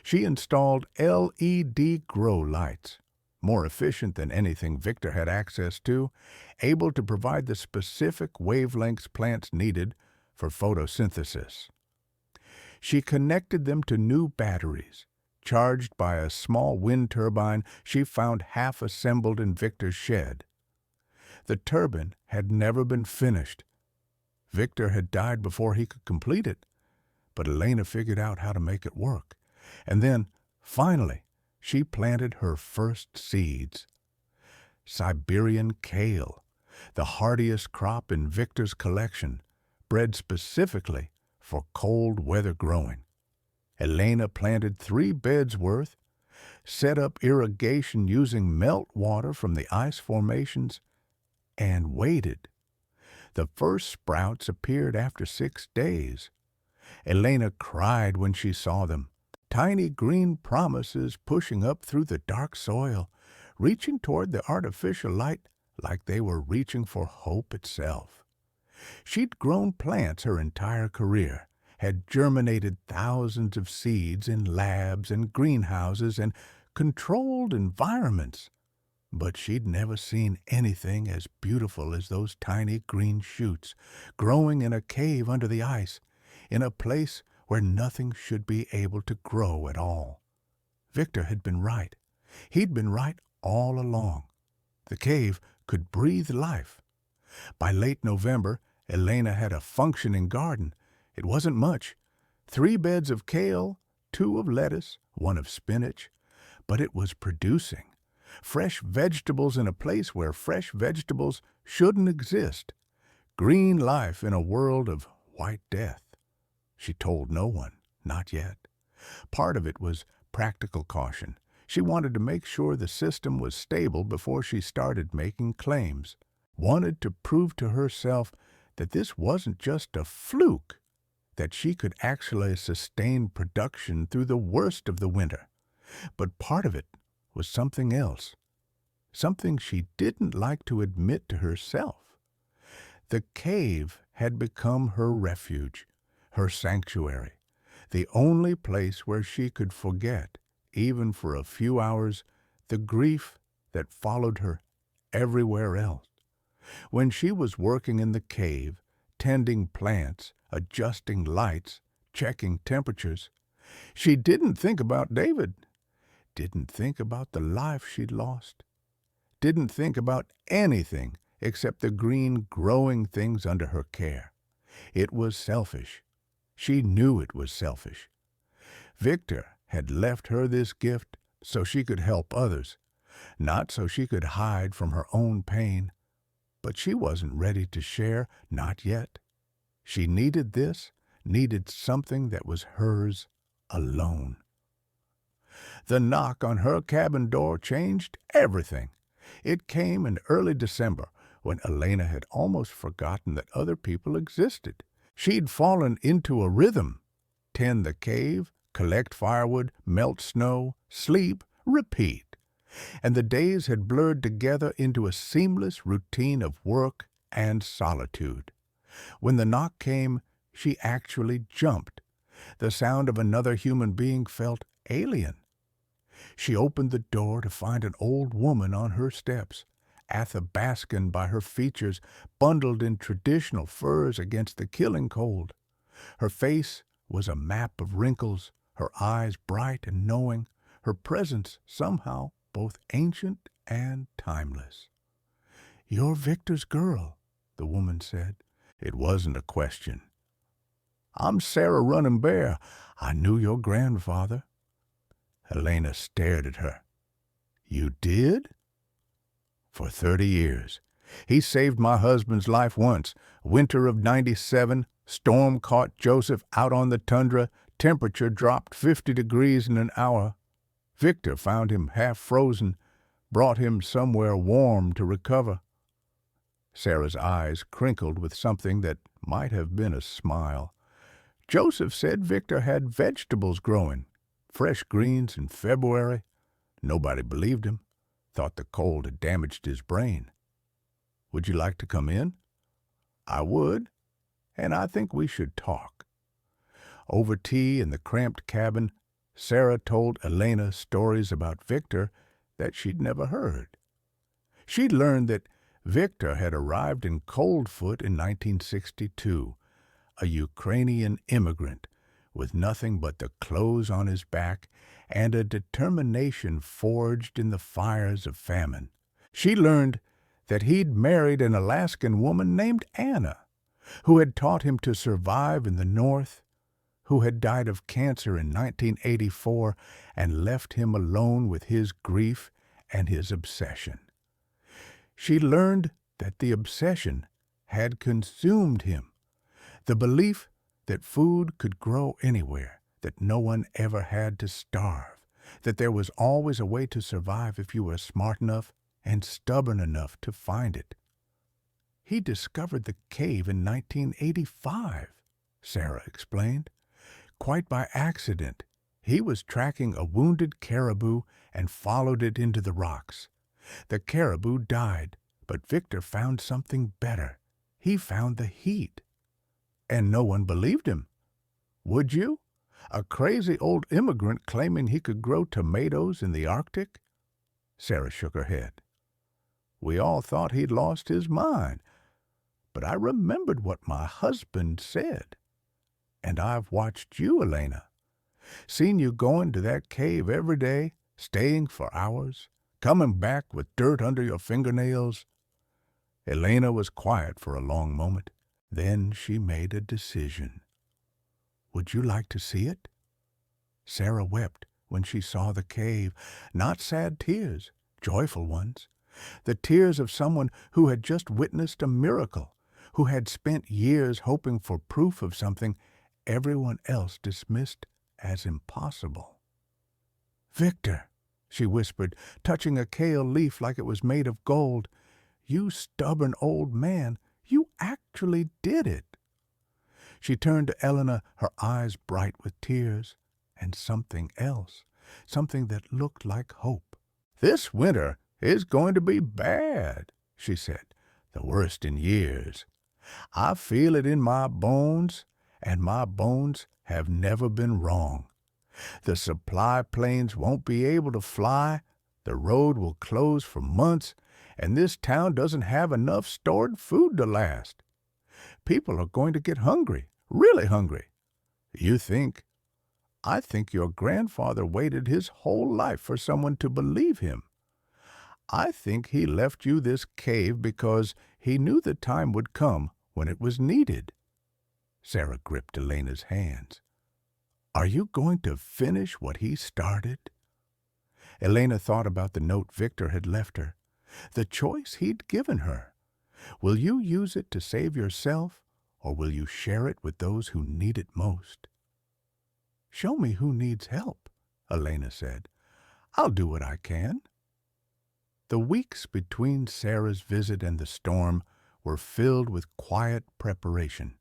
She installed LED grow lights, more efficient than anything Victor had access to, able to provide the specific wavelengths plants needed for photosynthesis. She connected them to new batteries, charged by a small wind turbine she found half assembled in Victor's shed. The turbine had never been finished. Victor had died before he could complete it, but Elena figured out how to make it work. And then, finally, she planted her first seeds. Siberian kale, the hardiest crop in Victor's collection, bred specifically for cold weather growing. Elena planted 3 beds worth, set up irrigation using meltwater from the ice formations, and waited. The first sprouts appeared after 6 days. Elena cried when she saw them, tiny green promises pushing up through the dark soil, reaching toward the artificial light like they were reaching for hope itself. She'd grown plants her entire career, had germinated thousands of seeds in labs and greenhouses and controlled environments, but she'd never seen anything as beautiful as those tiny green shoots growing in a cave under the ice, in a place where nothing should be able to grow at all. Victor had been right. He'd been right all along. The cave could breathe life. By late November, Elena had a functioning garden. It wasn't much. 3 beds of kale, 2 of lettuce, 1 of spinach, but it was producing. Fresh vegetables in a place where fresh vegetables shouldn't exist. Green life in a world of white death. She told no one, not yet. Part of it was practical caution. She wanted to make sure the system was stable before she started making claims. Wanted to prove to herself that this wasn't just a fluke, that she could actually sustain production through the worst of the winter. But part of it was something else, something she didn't like to admit to herself. The cave had become her refuge, her sanctuary, the only place where she could forget, even for a few hours, the grief that followed her everywhere else. When she was working in the cave, tending plants, adjusting lights, checking temperatures, she didn't think about David, didn't think about the life she'd lost, didn't think about anything except the green growing things under her care. It was selfish. She knew it was selfish. Victor had left her this gift so she could help others, not so she could hide from her own pain. But she wasn't ready to share, not yet. She needed this, needed something that was hers alone. The knock on her cabin door changed everything. It came in early December, when Elena had almost forgotten that other people existed. She'd fallen into a rhythm. Tend the cave, collect firewood, melt snow, sleep, repeat. And the days had blurred together into a seamless routine of work and solitude. When the knock came, she actually jumped. The sound of another human being felt alien. She opened the door to find an old woman on her steps, Athabascan by her features, bundled in traditional furs against the killing cold. Her face was a map of wrinkles, her eyes bright and knowing, her presence somehow both ancient and timeless. "You're Victor's girl," the woman said. It wasn't a question. "I'm Sarah Running Bear. I knew your grandfather." Elena stared at her. "You did?" "For 30 years. He saved my husband's life once. Winter of '97, storm caught Joseph out on the tundra. Temperature dropped 50 degrees in an hour. Victor found him half frozen, brought him somewhere warm to recover." Sarah's eyes crinkled with something that might have been a smile. "Joseph said Victor had vegetables growing, fresh greens in February. Nobody believed him, thought the cold had damaged his brain. Would you like to come in?" "I would, and I think we should talk." Over tea in the cramped cabin, Sarah told Elena stories about Victor that she'd never heard. She'd learned that Victor had arrived in Coldfoot in 1962, a Ukrainian immigrant with nothing but the clothes on his back and a determination forged in the fires of famine. She learned that he'd married an Alaskan woman named Anna, who had taught him to survive in the North, who had died of cancer in 1984 and left him alone with his grief and his obsession. She learned that the obsession had consumed him. The belief that food could grow anywhere, that no one ever had to starve, that there was always a way to survive if you were smart enough and stubborn enough to find it. He discovered the cave in 1985, Sarah explained. Quite by accident, he was tracking a wounded caribou and followed it into the rocks. The caribou died, but Victor found something better. He found the heat. And no one believed him. Would you? A crazy old immigrant claiming he could grow tomatoes in the Arctic? Sarah shook her head. We all thought he'd lost his mind. But I remembered what my husband said. And I've watched you, Elena. Seen you going to that cave every day, staying for hours, coming back with dirt under your fingernails. Elena was quiet for a long moment. Then she made a decision. Would you like to see it? Sarah wept when she saw the cave, not sad tears, joyful ones, the tears of someone who had just witnessed a miracle, who had spent years hoping for proof of something everyone else dismissed as impossible. Victor, she whispered, touching a kale leaf like it was made of gold, you stubborn old man, you actually did it. She turned to Elena, her eyes bright with tears, and something else, something that looked like hope. This winter is going to be bad, she said, the worst in years. I feel it in my bones, and my bones have never been wrong. The supply planes won't be able to fly, the road will close for months, and this town doesn't have enough stored food to last. People are going to get hungry, really hungry. You think? I think your grandfather waited his whole life for someone to believe him. I think he left you this cave because he knew the time would come when it was needed. Sarah gripped Elena's hands. Are you going to finish what he started? Elena thought about the note Victor had left her, the choice he'd given her. Will you use it to save yourself, or will you share it with those who need it most? Show me who needs help, Elena said. I'll do what I can. The weeks between Sarah's visit and the storm were filled with quiet preparation.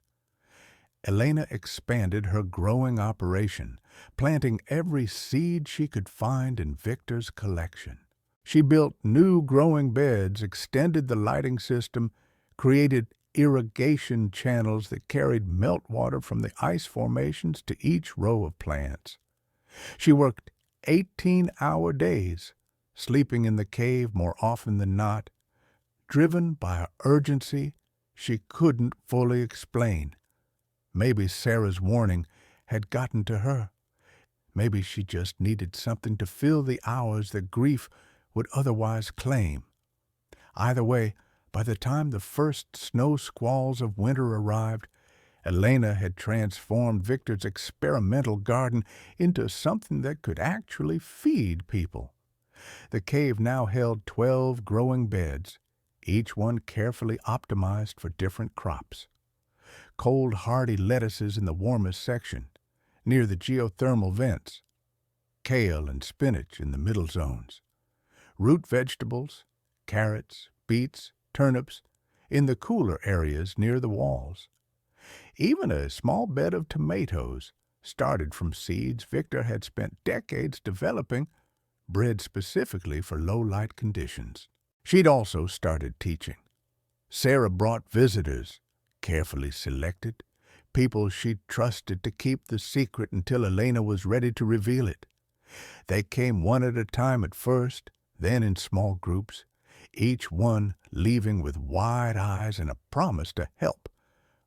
Elena expanded her growing operation, planting every seed she could find in Victor's collection. She built new growing beds, extended the lighting system, created irrigation channels that carried meltwater from the ice formations to each row of plants. She worked 18-hour days, sleeping in the cave more often than not, driven by an urgency she couldn't fully explain. Maybe Sarah's warning had gotten to her. Maybe she just needed something to fill the hours that grief would otherwise claim. Either way, by the time the first snow squalls of winter arrived, Elena had transformed Victor's experimental garden into something that could actually feed people. The cave now held 12 growing beds, each one carefully optimized for different crops. Cold, hardy lettuces in the warmest section, near the geothermal vents, kale and spinach in the middle zones, root vegetables, carrots, beets, turnips, in the cooler areas near the walls. Even a small bed of tomatoes, started from seeds Victor had spent decades developing, bred specifically for low-light conditions. She'd also started teaching. Sarah brought visitors, carefully selected, people she'd trusted to keep the secret until Elena was ready to reveal it. They came one at a time at first, then in small groups, each one leaving with wide eyes and a promise to help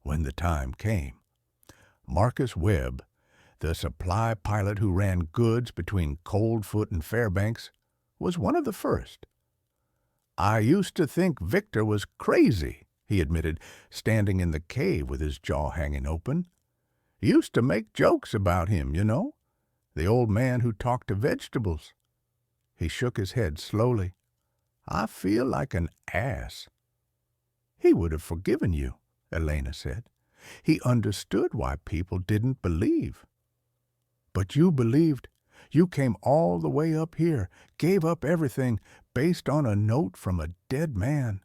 when the time came. Marcus Webb, the supply pilot who ran goods between Coldfoot and Fairbanks, was one of the first. I used to think Victor was crazy, he admitted, standing in the cave with his jaw hanging open. Used to make jokes about him, you know, the old man who talked to vegetables. He shook his head slowly. I feel like an ass. He would have forgiven you, Elena said. He understood why people didn't believe. But you believed. You came all the way up here, gave up everything based on a note from a dead man.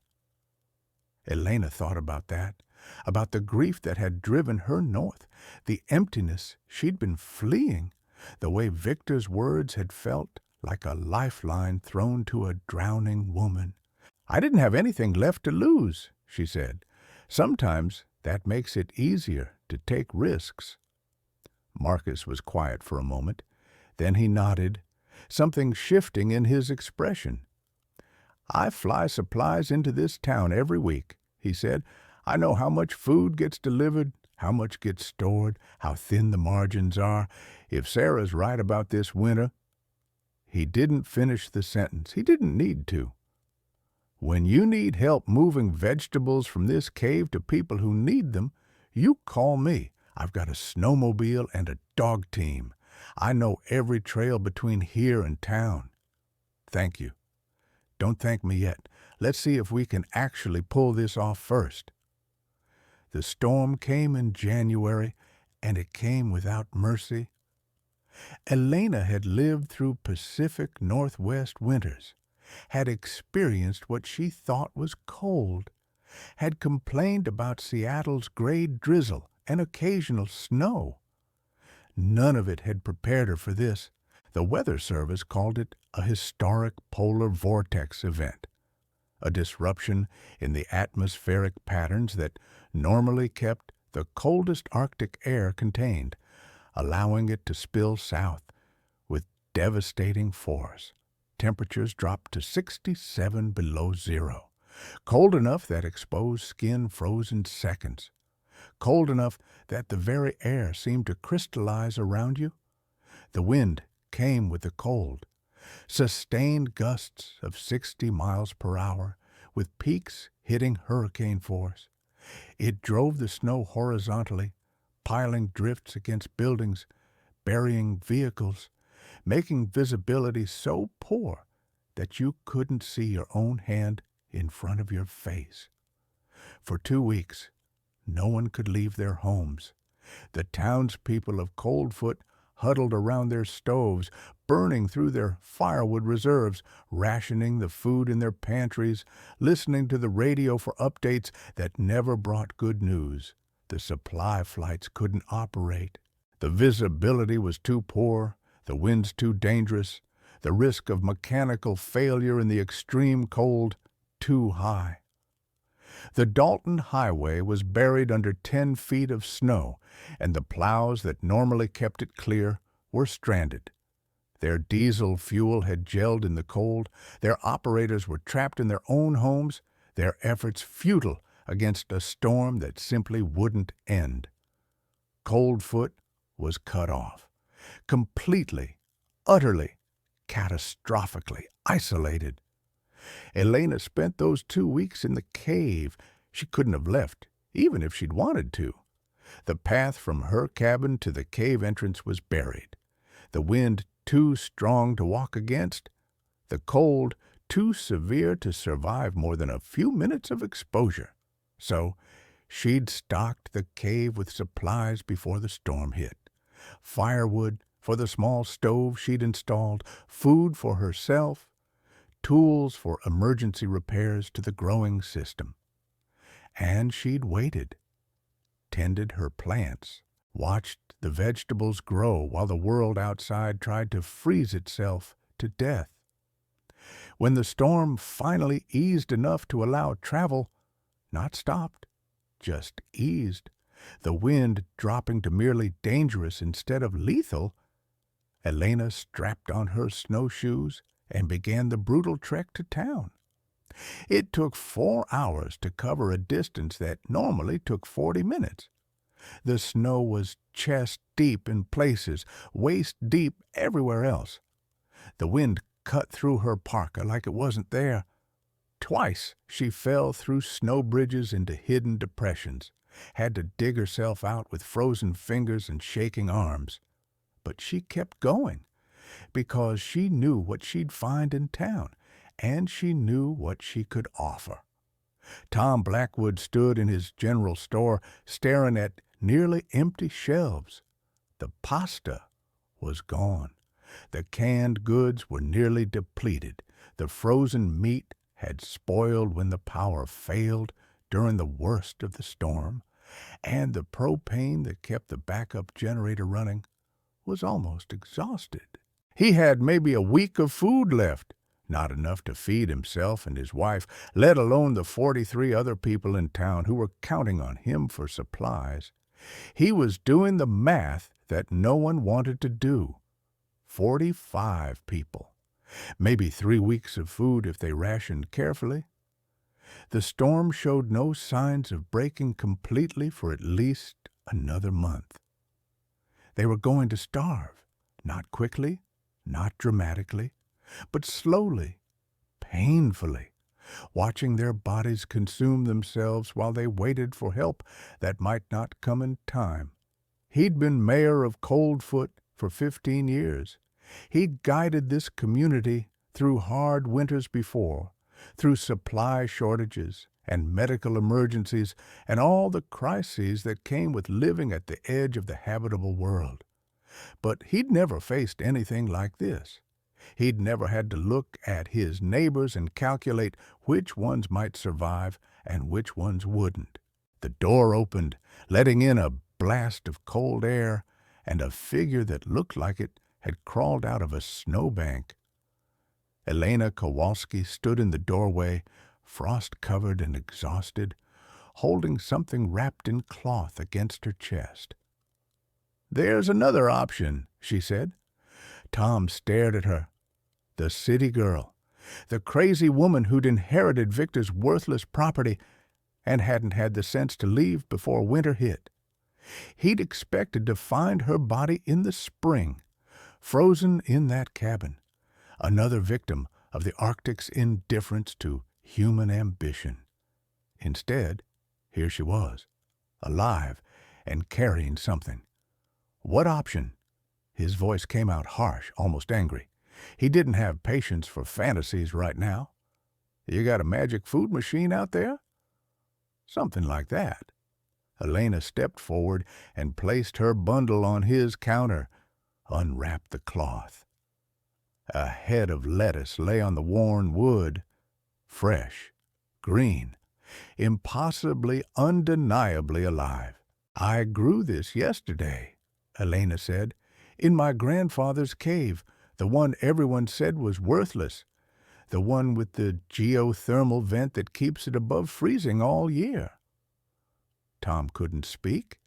Elena thought about that, about the grief that had driven her north, the emptiness she'd been fleeing, the way Victor's words had felt like a lifeline thrown to a drowning woman. I didn't have anything left to lose, she said. Sometimes that makes it easier to take risks. Marcus was quiet for a moment. Then he nodded, something shifting in his expression. I fly supplies into this town every week, he said. I know how much food gets delivered, how much gets stored, how thin the margins are. If Sarah's right about this winter. He didn't finish the sentence. He didn't need to. When you need help moving vegetables from this cave to people who need them, you call me. I've got a snowmobile and a dog team. I know every trail between here and town. Thank you. Don't thank me yet. Let's see if we can actually pull this off first. The storm came in January, and it came without mercy. Elena had lived through Pacific Northwest winters, had experienced what she thought was cold, had complained about Seattle's gray drizzle and occasional snow. None of it had prepared her for this. The Weather Service called it a historic polar vortex event, a disruption in the atmospheric patterns that normally kept the coldest Arctic air contained, allowing it to spill south with devastating force. Temperatures dropped to 67 below zero, cold enough that exposed skin froze in seconds, cold enough that the very air seemed to crystallize around you. The wind came with the cold, sustained gusts of 60 miles per hour, with peaks hitting hurricane force. It drove the snow horizontally, piling drifts against buildings, burying vehicles, making visibility so poor that you couldn't see your own hand in front of your face. For 2 weeks, no one could leave their homes. The townspeople of Coldfoot huddled around their stoves, burning through their firewood reserves, rationing the food in their pantries, listening to the radio for updates that never brought good news. The supply flights couldn't operate. The visibility was too poor, the winds too dangerous, the risk of mechanical failure in the extreme cold too high. The Dalton Highway was buried under 10 feet of snow, and the plows that normally kept it clear were stranded. Their diesel fuel had gelled in the cold, their operators were trapped in their own homes, their efforts futile against a storm that simply wouldn't end. Coldfoot was cut off, completely, utterly, catastrophically isolated. Elena spent those 2 weeks in the cave. She couldn't have left, even if she'd wanted to. The path from her cabin to the cave entrance was buried. The wind too strong to walk against. The cold too severe to survive more than a few minutes of exposure. So she'd stocked the cave with supplies before the storm hit. Firewood for the small stove she'd installed, food for herself, tools for emergency repairs to the growing system. And she'd waited, tended her plants, watched the vegetables grow while the world outside tried to freeze itself to death. When the storm finally eased enough to allow travel, not stopped, just eased, the wind dropping to merely dangerous instead of lethal, Elena strapped on her snowshoes and began the brutal trek to town. It took 4 hours to cover a distance that normally took 40 minutes. The snow was chest-deep in places, waist-deep everywhere else. The wind cut through her parka like it wasn't there. Twice she fell through snow bridges into hidden depressions, had to dig herself out with frozen fingers and shaking arms. But she kept going, because she knew what she'd find in town, and she knew what she could offer. Tom Blackwood stood in his general store, staring at nearly empty shelves. The pasta was gone. The canned goods were nearly depleted. The frozen meat had spoiled when the power failed during the worst of the storm, and the propane that kept the backup generator running was almost exhausted. He had maybe a week of food left, not enough to feed himself and his wife, let alone the 43 other people in town who were counting on him for supplies. He was doing the math that no one wanted to do. 45 people. Maybe 3 weeks of food if they rationed carefully. The storm showed no signs of breaking completely for at least another month. They were going to starve, not quickly, not dramatically, but slowly, painfully, watching their bodies consume themselves while they waited for help that might not come in time. He'd been mayor of Coldfoot for 15 years. He'd guided this community through hard winters before, through supply shortages and medical emergencies and all the crises that came with living at the edge of the habitable world. But he'd never faced anything like this. He'd never had to look at his neighbors and calculate which ones might survive and which ones wouldn't. The door opened, letting in a blast of cold air and a figure that looked like it had crawled out of a snowbank. Elena Kowalski stood in the doorway, frost-covered and exhausted, holding something wrapped in cloth against her chest. "There's another option," she said. Tom stared at her. The city girl, the crazy woman who'd inherited Victor's worthless property and hadn't had the sense to leave before winter hit. He'd expected to find her body in the spring, frozen in that cabin, another victim of the Arctic's indifference to human ambition. Instead, here she was, alive and carrying something. What option? His voice came out harsh, almost angry. He didn't have patience for fantasies right now. "You got a magic food machine out there?" "Something like that." Elena stepped forward and placed her bundle on his counter, unwrapped the cloth. A head of lettuce lay on the worn wood, fresh, green, impossibly, undeniably alive. "I grew this yesterday," Elena said, "in my grandfather's cave, the one everyone said was worthless, the one with the geothermal vent that keeps it above freezing all year." Tom couldn't speak.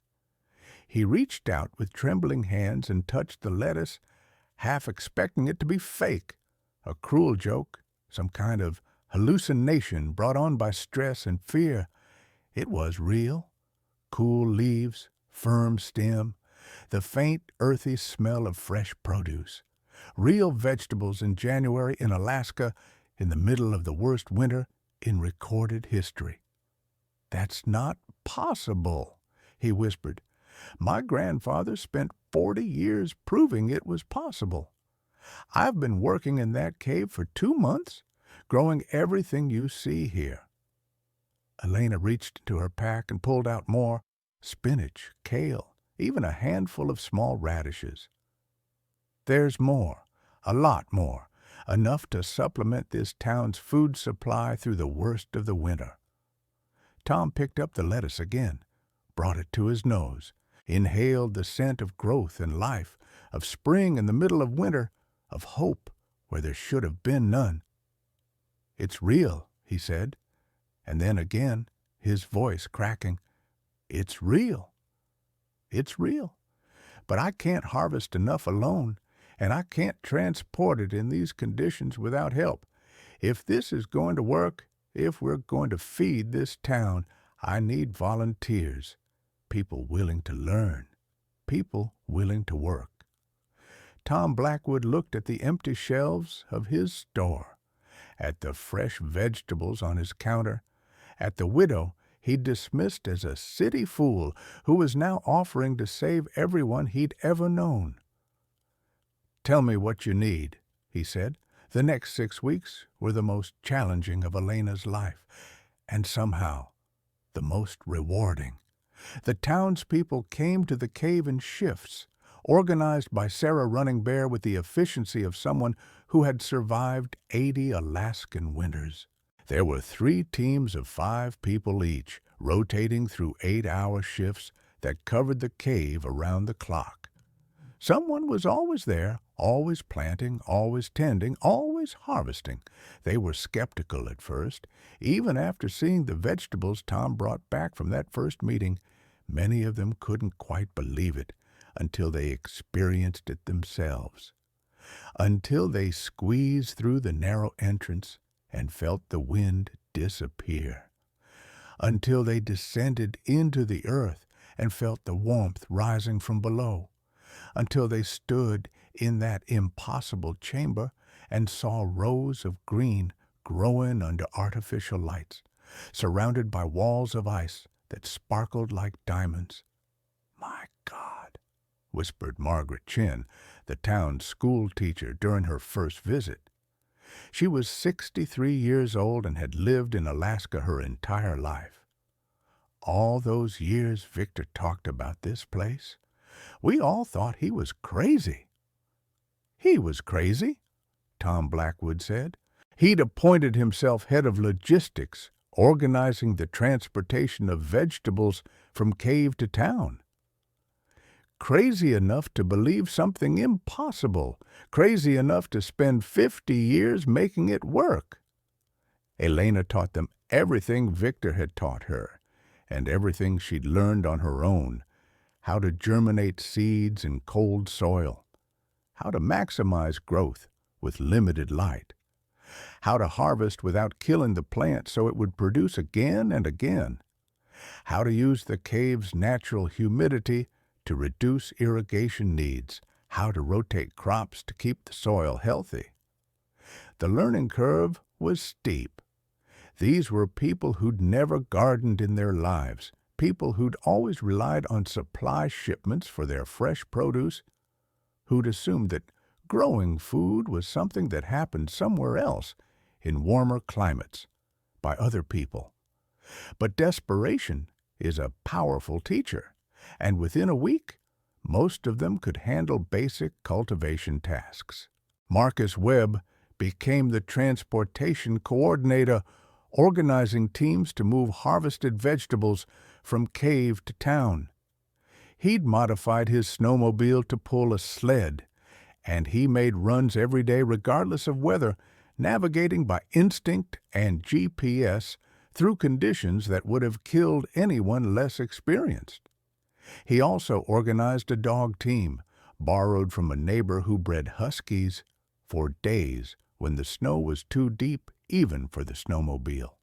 He reached out with trembling hands and touched the lettuce, half expecting it to be fake, a cruel joke, some kind of hallucination brought on by stress and fear. It was real. Cool leaves, firm stem, the faint, earthy smell of fresh produce. Real vegetables in January in Alaska in the middle of the worst winter in recorded history. "That's not possible," he whispered. "My grandfather spent 40 years proving it was possible. I've been working in that cave for 2 months, growing everything you see here." Elena reached into her pack and pulled out more spinach, kale, even a handful of small radishes. "There's more, a lot more, enough to supplement this town's food supply through the worst of the winter." Tom picked up the lettuce again, brought it to his nose, inhaled the scent of growth and life, of spring in the middle of winter, of hope where there should have been none. "It's real," he said, and then again, his voice cracking, "It's real. It's real. But I can't harvest enough alone, and I can't transport it in these conditions without help. If this is going to work, if we're going to feed this town, I need volunteers, people willing to learn, people willing to work." Tom Blackwood looked at the empty shelves of his store, at the fresh vegetables on his counter, at the widow he dismissed as a city fool who was now offering to save everyone he'd ever known. "Tell me what you need," he said. The next 6 weeks were the most challenging of Elena's life, and somehow the most rewarding. The townspeople came to the cave in shifts, organized by Sarah Running Bear with the efficiency of someone who had survived 80 Alaskan winters. There were 3 teams of 5 people each, rotating through 8-hour shifts that covered the cave around the clock. Someone was always there, always planting, always tending, always harvesting. They were skeptical at first. Even after seeing the vegetables Tom brought back from that first meeting, many of them couldn't quite believe it until they experienced it themselves. Until they squeezed through the narrow entrance and felt the wind disappear. Until they descended into the earth and felt the warmth rising from below. Until they stood in that impossible chamber and saw rows of green growing under artificial lights, surrounded by walls of ice that sparkled like diamonds. "My God," whispered Margaret Chin, the town's school teacher, during her first visit. She was 63 years old and had lived in Alaska her entire life. All those years Victor talked about this place, we all thought he was crazy. He was crazy, Tom Blackwood said. He'd appointed himself head of logistics, organizing the transportation of vegetables from cave to town. Crazy enough to believe something impossible, crazy enough to spend 50 years making it work. Elena taught them everything Victor had taught her, and everything she'd learned on her own: how to germinate seeds in cold soil, how to maximize growth with limited light, how to harvest without killing the plant so it would produce again and again, how to use the cave's natural humidity to reduce irrigation needs, how to rotate crops to keep the soil healthy. The learning curve was steep. These were people who'd never gardened in their lives, people who'd always relied on supply shipments for their fresh produce, who'd assumed that growing food was something that happened somewhere else, in warmer climates, by other people. But desperation is a powerful teacher, and within a week, most of them could handle basic cultivation tasks. Marcus Webb became the transportation coordinator, organizing teams to move harvested vegetables from cave to town. He'd modified his snowmobile to pull a sled, and he made runs every day regardless of weather, navigating by instinct and GPS through conditions that would have killed anyone less experienced. He also organized a dog team, borrowed from a neighbor who bred huskies, for days when the snow was too deep even for the snowmobile.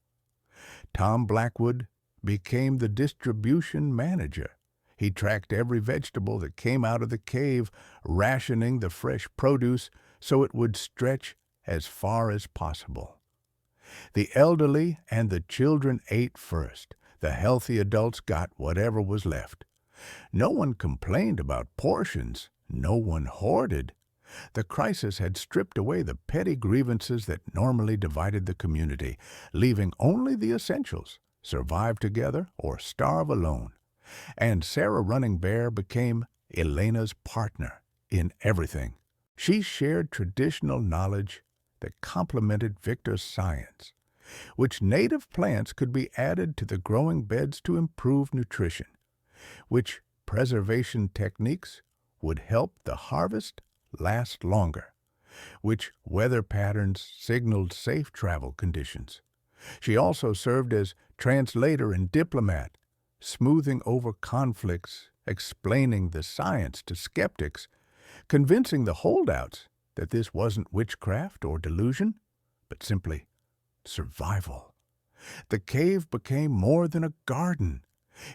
Tom Blackwood became the distribution manager. He tracked every vegetable that came out of the cave, rationing the fresh produce so it would stretch as far as possible. The elderly and the children ate first. The healthy adults got whatever was left. No one complained about portions. No one hoarded. The crisis had stripped away the petty grievances that normally divided the community, leaving only the essentials: survive together or starve alone. And Sarah Running Bear became Elena's partner in everything. She shared traditional knowledge that complemented Victor's science, which native plants could be added to the growing beds to improve nutrition, which preservation techniques would help the harvest last longer, which weather patterns signaled safe travel conditions. She also served as translator and diplomat, smoothing over conflicts, explaining the science to skeptics, convincing the holdouts that this wasn't witchcraft or delusion, but simply survival. The cave became more than a garden.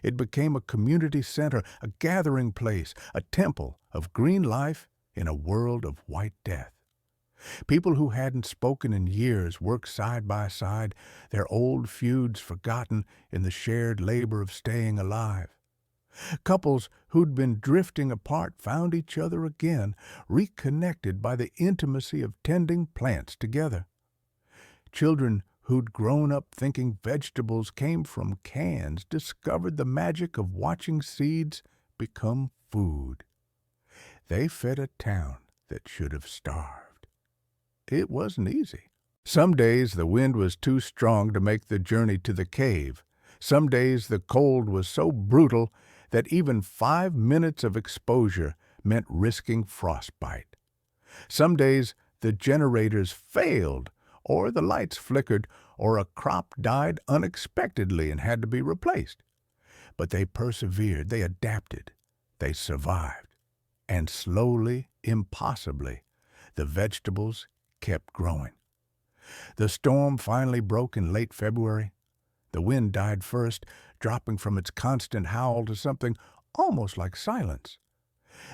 It became a community center, a gathering place, a temple of green life in a world of white death. People who hadn't spoken in years worked side by side, their old feuds forgotten in the shared labor of staying alive. Couples who'd been drifting apart found each other again, reconnected by the intimacy of tending plants together. Children who'd grown up thinking vegetables came from cans discovered the magic of watching seeds become food. They fed a town that should have starved. It wasn't easy. Some days the wind was too strong to make the journey to the cave. Some days the cold was so brutal that even 5 minutes of exposure meant risking frostbite. Some days the generators failed, or the lights flickered, or a crop died unexpectedly and had to be replaced. But they persevered, they adapted, they survived. And slowly, impossibly, the vegetables kept growing. The storm finally broke in late February. The wind died first, dropping from its constant howl to something almost like silence.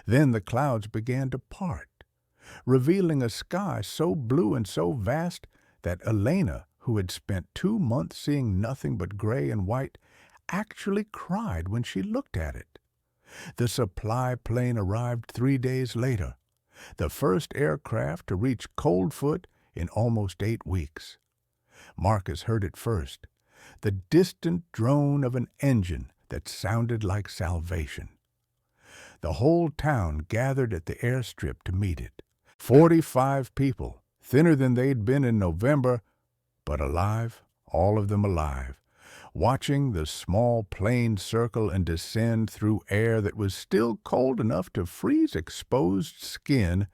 Then the clouds began to part, revealing a sky so blue and so vast that Elena, who had spent 2 months seeing nothing but gray and white, actually cried when she looked at it. The supply plane arrived 3 days later, the first aircraft to reach Coldfoot in almost 8 weeks. Marcus heard it first, the distant drone of an engine that sounded like salvation. The whole town gathered at the airstrip to meet it. 45 people, thinner than they'd been in November, but alive, all of them alive, watching the small plane circle and descend through air that was still cold enough to freeze exposed skin,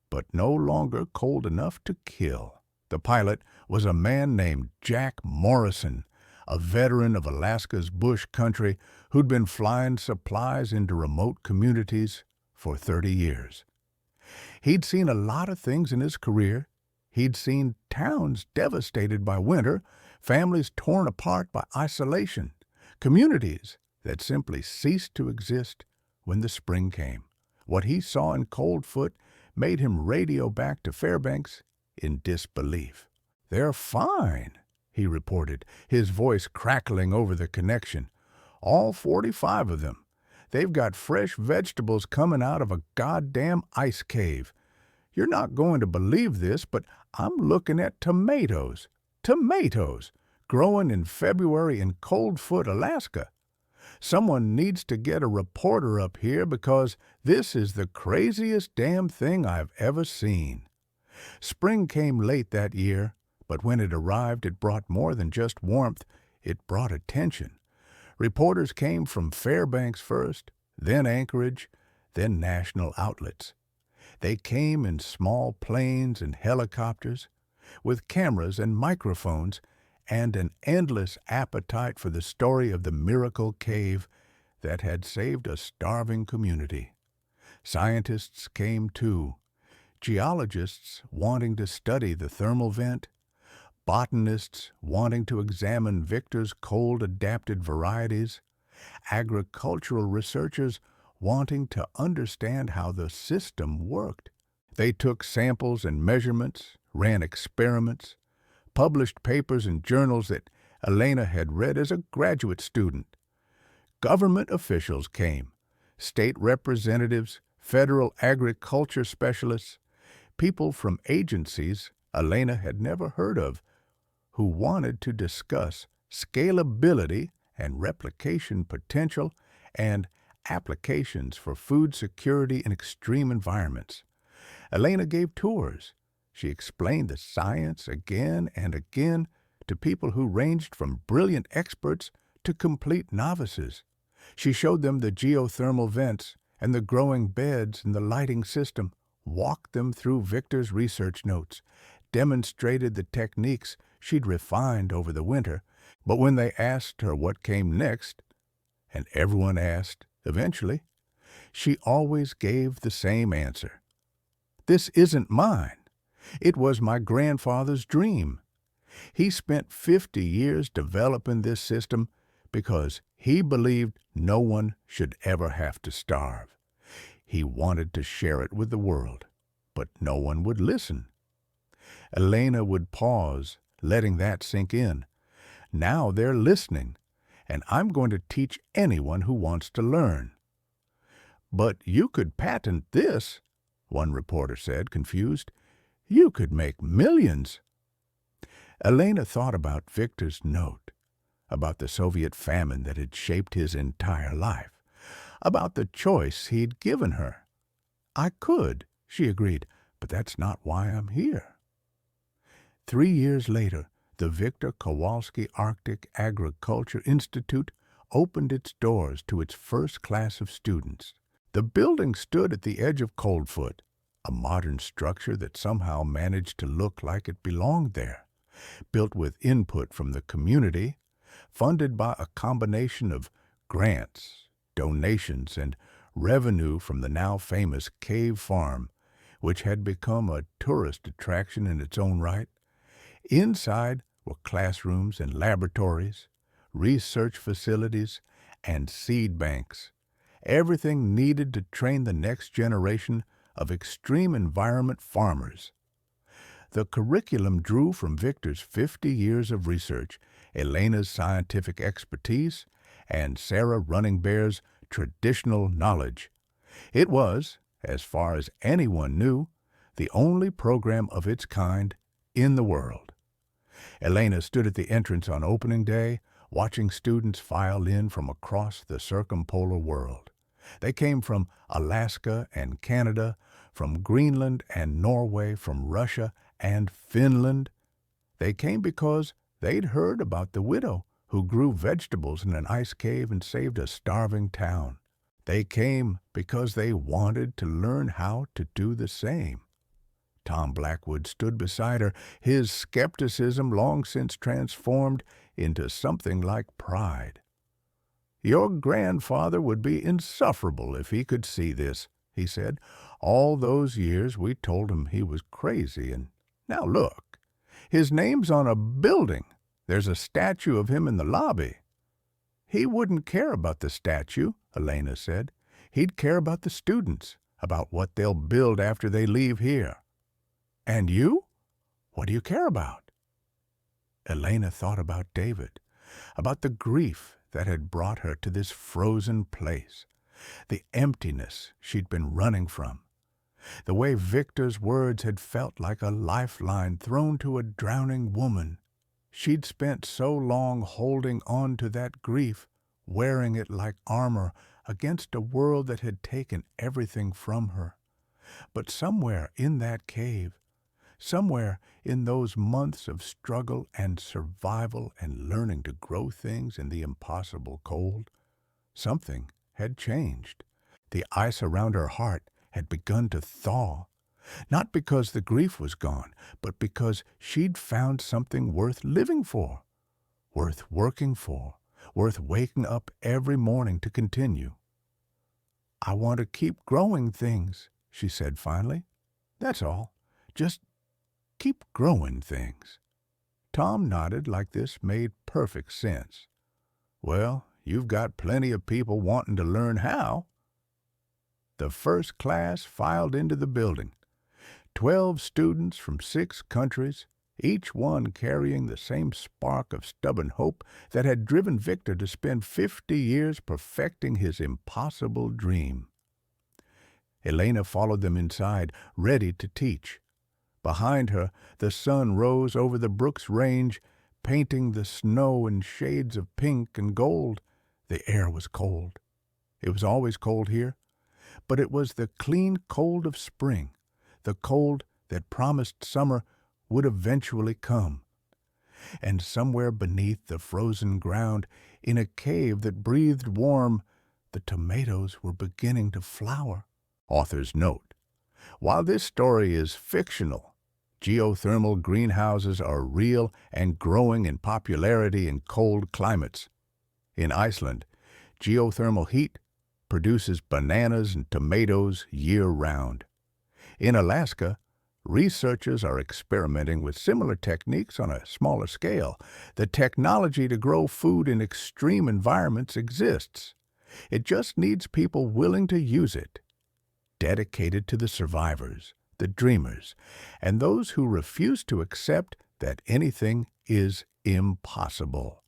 but no longer cold enough to kill. The pilot was a man named Jack Morrison, a veteran of Alaska's bush country who'd been flying supplies into remote communities for 30 years. He'd seen a lot of things in his career. He'd seen towns devastated by winter, families torn apart by isolation, communities that simply ceased to exist when the spring came. What he saw in Coldfoot made him radio back to Fairbanks in disbelief. "They're fine," he reported, his voice crackling over the connection. "All 45 of them. They've got fresh vegetables coming out of a goddamn ice cave. You're not going to believe this, but I'm looking at tomatoes. Tomatoes! Growing in February in Coldfoot, Alaska. Someone needs to get a reporter up here because this is the craziest damn thing I've ever seen." Spring came late that year, but when it arrived, it brought more than just warmth. It brought attention. Reporters came from Fairbanks first, then Anchorage, then national outlets. They came in small planes and helicopters, with cameras and microphones, and an endless appetite for the story of the miracle cave that had saved a starving community. Scientists came too, geologists wanting to study the thermal vent, botanists wanting to examine Victor's cold-adapted varieties, agricultural researchers wanting to understand how the system worked. They took samples and measurements, ran experiments, published papers in journals that Elena had read as a graduate student. Government officials came, state representatives, federal agriculture specialists, people from agencies Elena had never heard of, who wanted to discuss scalability and replication potential and applications for food security in extreme environments. Elena gave tours. She explained the science again and again to people who ranged from brilliant experts to complete novices. She showed them the geothermal vents and the growing beds and the lighting system, walked them through Victor's research notes, demonstrated the techniques she'd refined over the winter. But when they asked her what came next, and everyone asked eventually, she always gave the same answer. "This isn't mine. It was my grandfather's dream. He spent 50 years developing this system because he believed no one should ever have to starve. He wanted to share it with the world, but no one would listen." Elena would pause, letting that sink in. "Now they're listening, and I'm going to teach anyone who wants to learn." "But you could patent this," one reporter said, confused. "You could make millions." Elena thought about Victor's note, about the Soviet famine that had shaped his entire life, about the choice he'd given her. I could, she agreed, but that's not why I'm here. 3 years later, the Victor Kowalski Arctic Agriculture Institute opened its doors to its first class of students. The building stood at the edge of Coldfoot, a modern structure that somehow managed to look like it belonged there, built with input from the community, funded by a combination of grants, donations, and revenue from the now famous Cave Farm, which had become a tourist attraction in its own right. Inside were classrooms and laboratories, research facilities, and seed banks, everything needed to train the next generation of extreme environment farmers. The curriculum drew from Victor's 50 years of research, Elena's scientific expertise, and Sarah Running Bear's traditional knowledge. It was, as far as anyone knew, the only program of its kind in the world. Elena stood at the entrance on opening day, watching students file in from across the circumpolar world. They came from Alaska and Canada, from Greenland and Norway, from Russia and Finland. They came because they'd heard about the widow who grew vegetables in an ice cave and saved a starving town. They came because they wanted to learn how to do the same. Tom Blackwood stood beside her, his skepticism long since transformed into something like pride. "Your grandfather would be insufferable if he could see this," he said. "All those years we told him he was crazy, and now look. His name's on a building. There's a statue of him in the lobby." "He wouldn't care about the statue," Elena said. "He'd care about the students, about what they'll build after they leave here." "And you? What do you care about?" Elena thought about David, about the grief that had brought her to this frozen place, the emptiness she'd been running from, the way Victor's words had felt like a lifeline thrown to a drowning woman. She'd spent so long holding on to that grief, wearing it like armor against a world that had taken everything from her. But somewhere in that cave, somewhere in those months of struggle and survival and learning to grow things in the impossible cold, something had changed. The ice around her heart had begun to thaw, not because the grief was gone, but because she'd found something worth living for, worth working for, worth waking up every morning to continue. "I want to keep growing things," she said finally. "That's all. Just keep growing things." Tom nodded like this made perfect sense. "Well, you've got plenty of people wanting to learn how." The first class filed into the building. 12 students from 6 countries, each one carrying the same spark of stubborn hope that had driven Victor to spend 50 years perfecting his impossible dream. Elena followed them inside, ready to teach. Behind her, the sun rose over the Brooks Range, painting the snow in shades of pink and gold. The air was cold. It was always cold here, but it was the clean cold of spring, the cold that promised summer would eventually come. And somewhere beneath the frozen ground, in a cave that breathed warm, the tomatoes were beginning to flower. Author's note: while this story is fictional, geothermal greenhouses are real and growing in popularity in cold climates. In Iceland, geothermal heat produces bananas and tomatoes year-round. In Alaska, researchers are experimenting with similar techniques on a smaller scale. The technology to grow food in extreme environments exists. It just needs people willing to use it, dedicated to the survivors, the dreamers, and those who refuse to accept that anything is impossible.